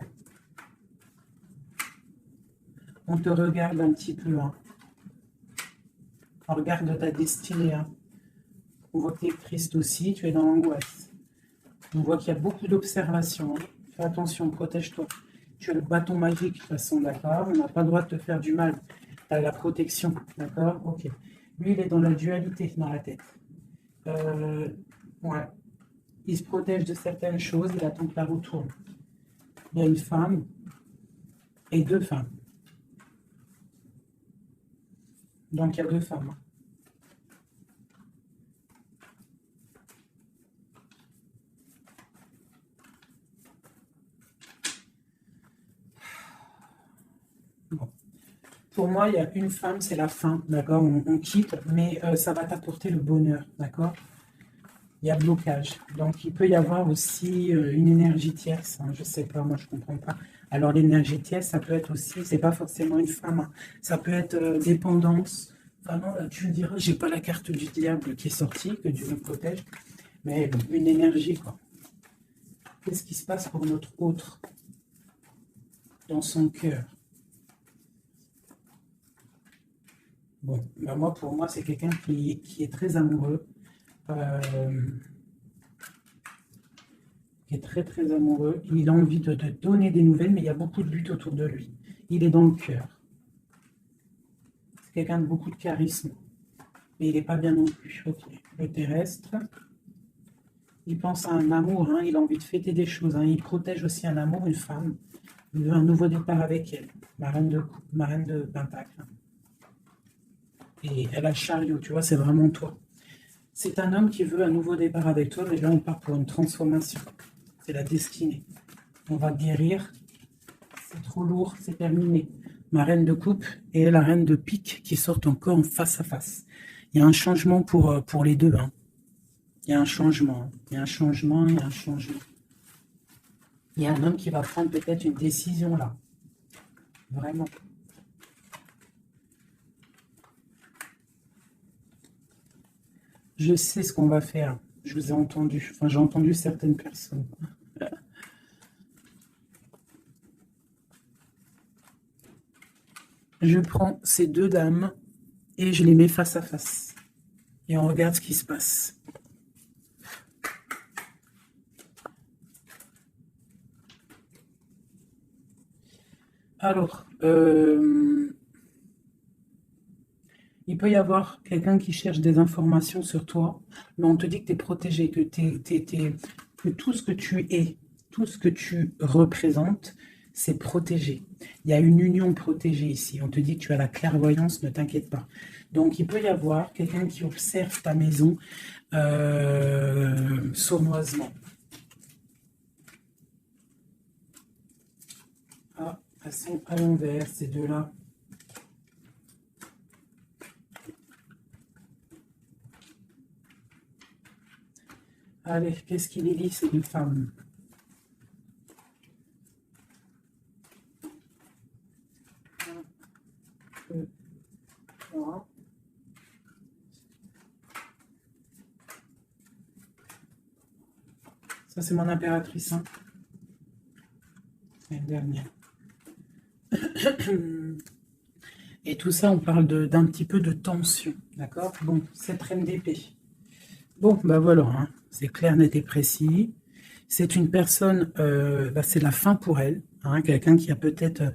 On te regarde un petit peu, hein. On regarde ta destinée, hein. On voit que tu es triste aussi, tu es dans l'angoisse. On voit qu'il y a beaucoup d'observations, hein. Fais attention, protège-toi. Tu as le bâton magique, de toute façon, d'accord? On n'a pas le droit de te faire du mal. Tu as la protection, d'accord? Ok. Lui, il est dans la dualité, dans la tête. Ouais. Il se protège de certaines choses, il attend que la roue tourne. Il y a une femme et 2 femmes. Donc, il y a 2 femmes. Bon. Pour moi, il y a une femme, c'est la fin, d'accord? On quitte, mais ça va t'apporter le bonheur, d'accord? Il y a blocage. Donc, il peut y avoir aussi une énergie tierce, hein, je ne sais pas, moi, je ne comprends pas. Alors, l'énergie tierce, ça peut être aussi, c'est pas forcément une femme, hein. Ça peut être dépendance. Vraiment, là, tu me diras, j'ai pas la carte du diable qui est sortie, que Dieu me protège, mais bon, une énergie, quoi. Qu'est-ce qui se passe pour notre autre dans son cœur? Bon, ben moi, pour moi, c'est quelqu'un qui est très amoureux, qui est très très amoureux. Il a envie de te donner des nouvelles, mais il y a beaucoup de lutte autour de lui. Il est dans le cœur. C'est quelqu'un de beaucoup de charisme, mais il n'est pas bien non plus. Ok, le terrestre. Il pense à un amour, hein, il a envie de fêter des choses, hein. Il protège aussi un amour, une femme. Il veut un nouveau départ avec elle. Ma reine de Pentacle. Et elle a le chariot, tu vois, c'est vraiment toi. C'est un homme qui veut un nouveau départ avec toi, mais là on part pour une transformation. C'est la destinée. On va guérir. C'est trop lourd, c'est terminé. Ma reine de coupe et la reine de pique qui sortent encore en face à face. Il y a un changement pour les deux, hein. Il y a un changement, il y a un changement, il y a un changement. Il y a un homme qui va prendre peut-être une décision là. Vraiment. Je sais ce qu'on va faire. Je vous ai entendu. Enfin, j'ai entendu certaines personnes. Je prends ces 2 dames et je les mets face à face. Et on regarde ce qui se passe. Alors, il peut y avoir quelqu'un qui cherche des informations sur toi, mais on te dit que tu es protégé, que tout ce que tu es, tout ce que tu représentes, c'est protégé. Il y a une union protégée ici. On te dit que tu as la clairvoyance, ne t'inquiète pas. Donc, il peut y avoir quelqu'un qui observe ta maison sournoisement. Ah, elles sont à l'envers, ces deux-là. Allez, qu'est-ce qu'il élit, ces 2 femmes? Un, deux, trois. Ça, c'est mon impératrice, hein. L'année dernière. Et tout ça, on parle d'un petit peu de tension, d'accord? Bon, cette reine d'épée. Bon, bah voilà, hein, c'est clair, net et précis. C'est une personne, c'est la fin pour elle, hein, quelqu'un qui a peut-être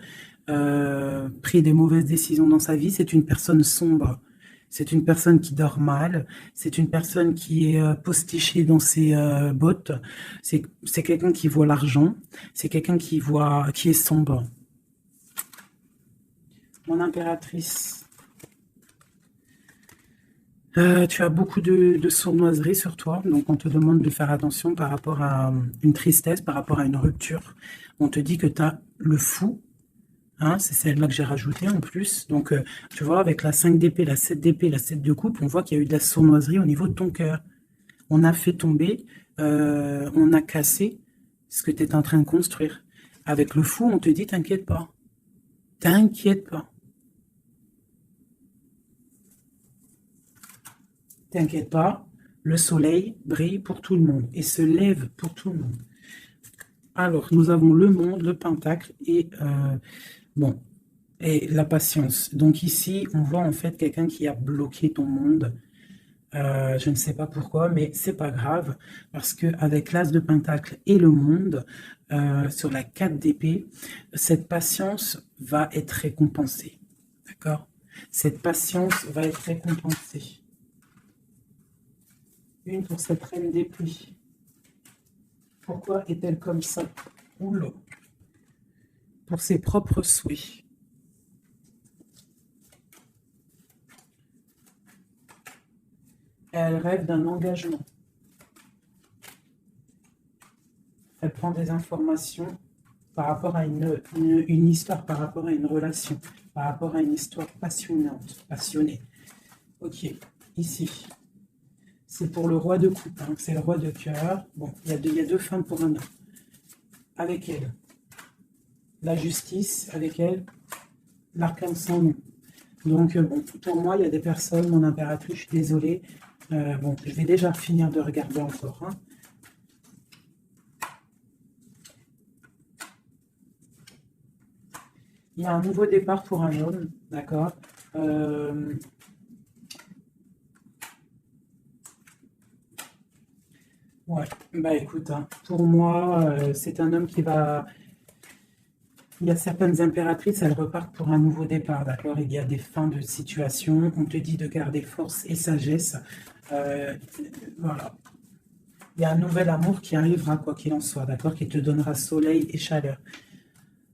pris des mauvaises décisions dans sa vie. C'est une personne sombre. C'est une personne qui dort mal. C'est une personne qui est postichée dans ses bottes. C'est quelqu'un qui voit l'argent. C'est quelqu'un qui est sombre. Mon impératrice. Tu as beaucoup de sournoiserie sur toi, donc on te demande de faire attention par rapport à une tristesse, par rapport à une rupture. On te dit que tu as le fou, hein, c'est celle-là que j'ai rajoutée en plus. Donc, tu vois, avec la 5 d'épée, la 7 d'épée, la 7 de coupe, on voit qu'il y a eu de la sournoiserie au niveau de ton cœur. On a fait tomber, on a cassé ce que tu es en train de construire. Avec le fou, on te dit, t'inquiète pas. T'inquiète pas. T'inquiète pas, le soleil brille pour tout le monde et se lève pour tout le monde. Alors, nous avons le monde, le pentacle et, bon, et la patience. Donc ici, on voit en fait quelqu'un qui a bloqué ton monde. Je ne sais pas pourquoi, mais c'est pas grave, parce que avec l'as de pentacle et le monde, sur la 4 d'épée, cette patience va être récompensée. D'accord? Cette patience va être récompensée. Une pour cette reine d'épée. Pourquoi est-elle comme ça? Oula. Pour ses propres souhaits. Elle rêve d'un engagement. Elle prend des informations par rapport à une histoire, par rapport à une relation, par rapport à une histoire passionnante, passionnée. Ok, ici. C'est pour le roi de coupe, hein. C'est le roi de cœur. Bon, il y a deux femmes pour un homme. Avec elle, la justice, avec elle, l'arcane sans nom. Donc, bon, pour moi, il y a des personnes, mon impératrice, je suis désolée. Bon, je vais déjà finir de regarder encore. Hein. Il y a un nouveau départ pour un homme, d'accord. Ouais, bah écoute, hein, pour moi, c'est un homme qui va... Il y a certaines impératrices, elles repartent pour un nouveau départ, d'accord? Il y a des fins de situation, on te dit de garder force et sagesse. Voilà. Il y a un nouvel amour qui arrivera, quoi qu'il en soit, d'accord? Qui te donnera soleil et chaleur.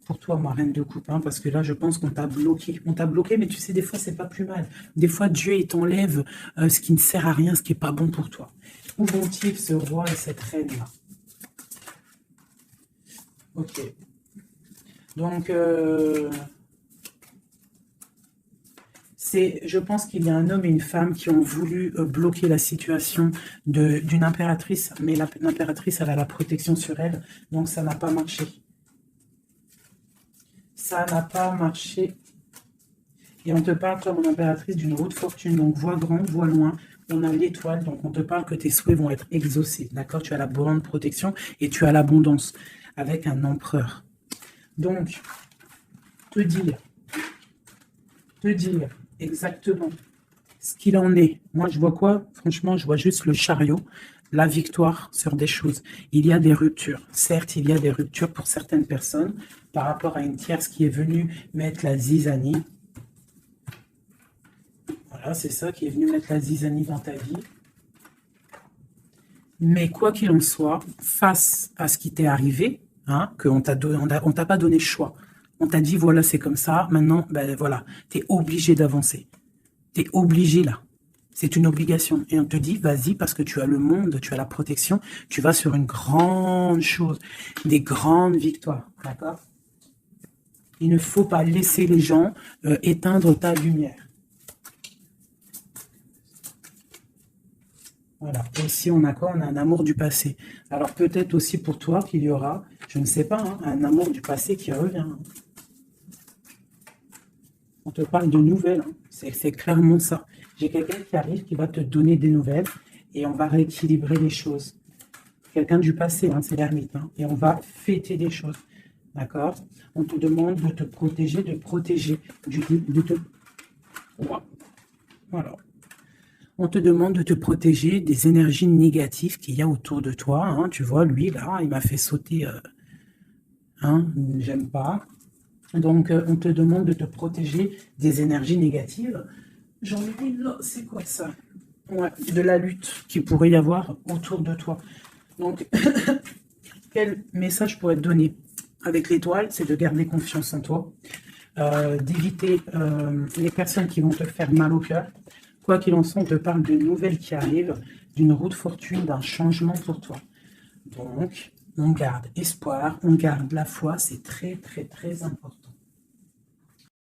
Pour toi, ma reine de coupe, hein, parce que là, je pense qu'on t'a bloqué. On t'a bloqué, mais tu sais, des fois, c'est pas plus mal. Des fois, Dieu, il t'enlève ce qui ne sert à rien, ce qui n'est pas bon pour toi. Où vont-ils, ce roi et cette reine-là? Ok. Donc, je pense qu'il y a un homme et une femme qui ont voulu bloquer la situation d'une impératrice, mais l'impératrice, elle a la protection sur elle, donc ça n'a pas marché. Ça n'a pas marché. Et on te parle, comme mon impératrice, d'une route fortune, donc vois grand, vois loin. On a l'étoile, donc on te parle que tes souhaits vont être exaucés, d'accord? Tu as la bonne protection et tu as l'abondance, avec un empereur. Donc, te dire exactement ce qu'il en est. Moi, je vois quoi? Franchement, je vois juste le chariot, la victoire sur des choses. Il y a des ruptures. Certes, il y a des ruptures pour certaines personnes par rapport à une tierce qui est venue mettre la zizanie. Voilà, c'est ça qui est venu mettre la zizanie dans ta vie. Mais quoi qu'il en soit, face à ce qui t'est arrivé, hein, qu'on t'a pas donné le choix. On t'a dit, voilà, c'est comme ça. Maintenant, ben voilà, tu es obligé d'avancer. Tu es obligé là. C'est une obligation. Et on te dit, vas-y, parce que tu as le monde, tu as la protection, tu vas sur une grande chose, des grandes victoires. D'accord? Il ne faut pas laisser les gens éteindre ta lumière. Voilà. Et ici, on a quoi? On a un amour du passé. Alors, peut-être aussi pour toi qu'il y aura, je ne sais pas, hein, un amour du passé qui revient. On te parle de nouvelles. Hein. C'est clairement ça. J'ai quelqu'un qui arrive, qui va te donner des nouvelles et on va rééquilibrer les choses. Quelqu'un du passé, hein, c'est l'ermite. Hein, et on va fêter des choses. D'accord? On te demande de te protéger, de te... Voilà. On te demande de te protéger des énergies négatives qu'il y a autour de toi. Hein. Tu vois, lui, là, il m'a fait sauter. Hein, j'aime pas. Donc, on te demande de te protéger des énergies négatives. J'en ai une là, c'est quoi ça? Ouais, de la lutte qu'il pourrait y avoir autour de toi. Donc, quel message pourrait te donner avec l'étoile? C'est de garder confiance en toi, d'éviter les personnes qui vont te faire mal au cœur. Quoi qu'il en soit, on te parle de nouvelles qui arrivent, d'une route fortune, d'un changement pour toi. Donc, on garde espoir, on garde la foi, c'est très, très, très important.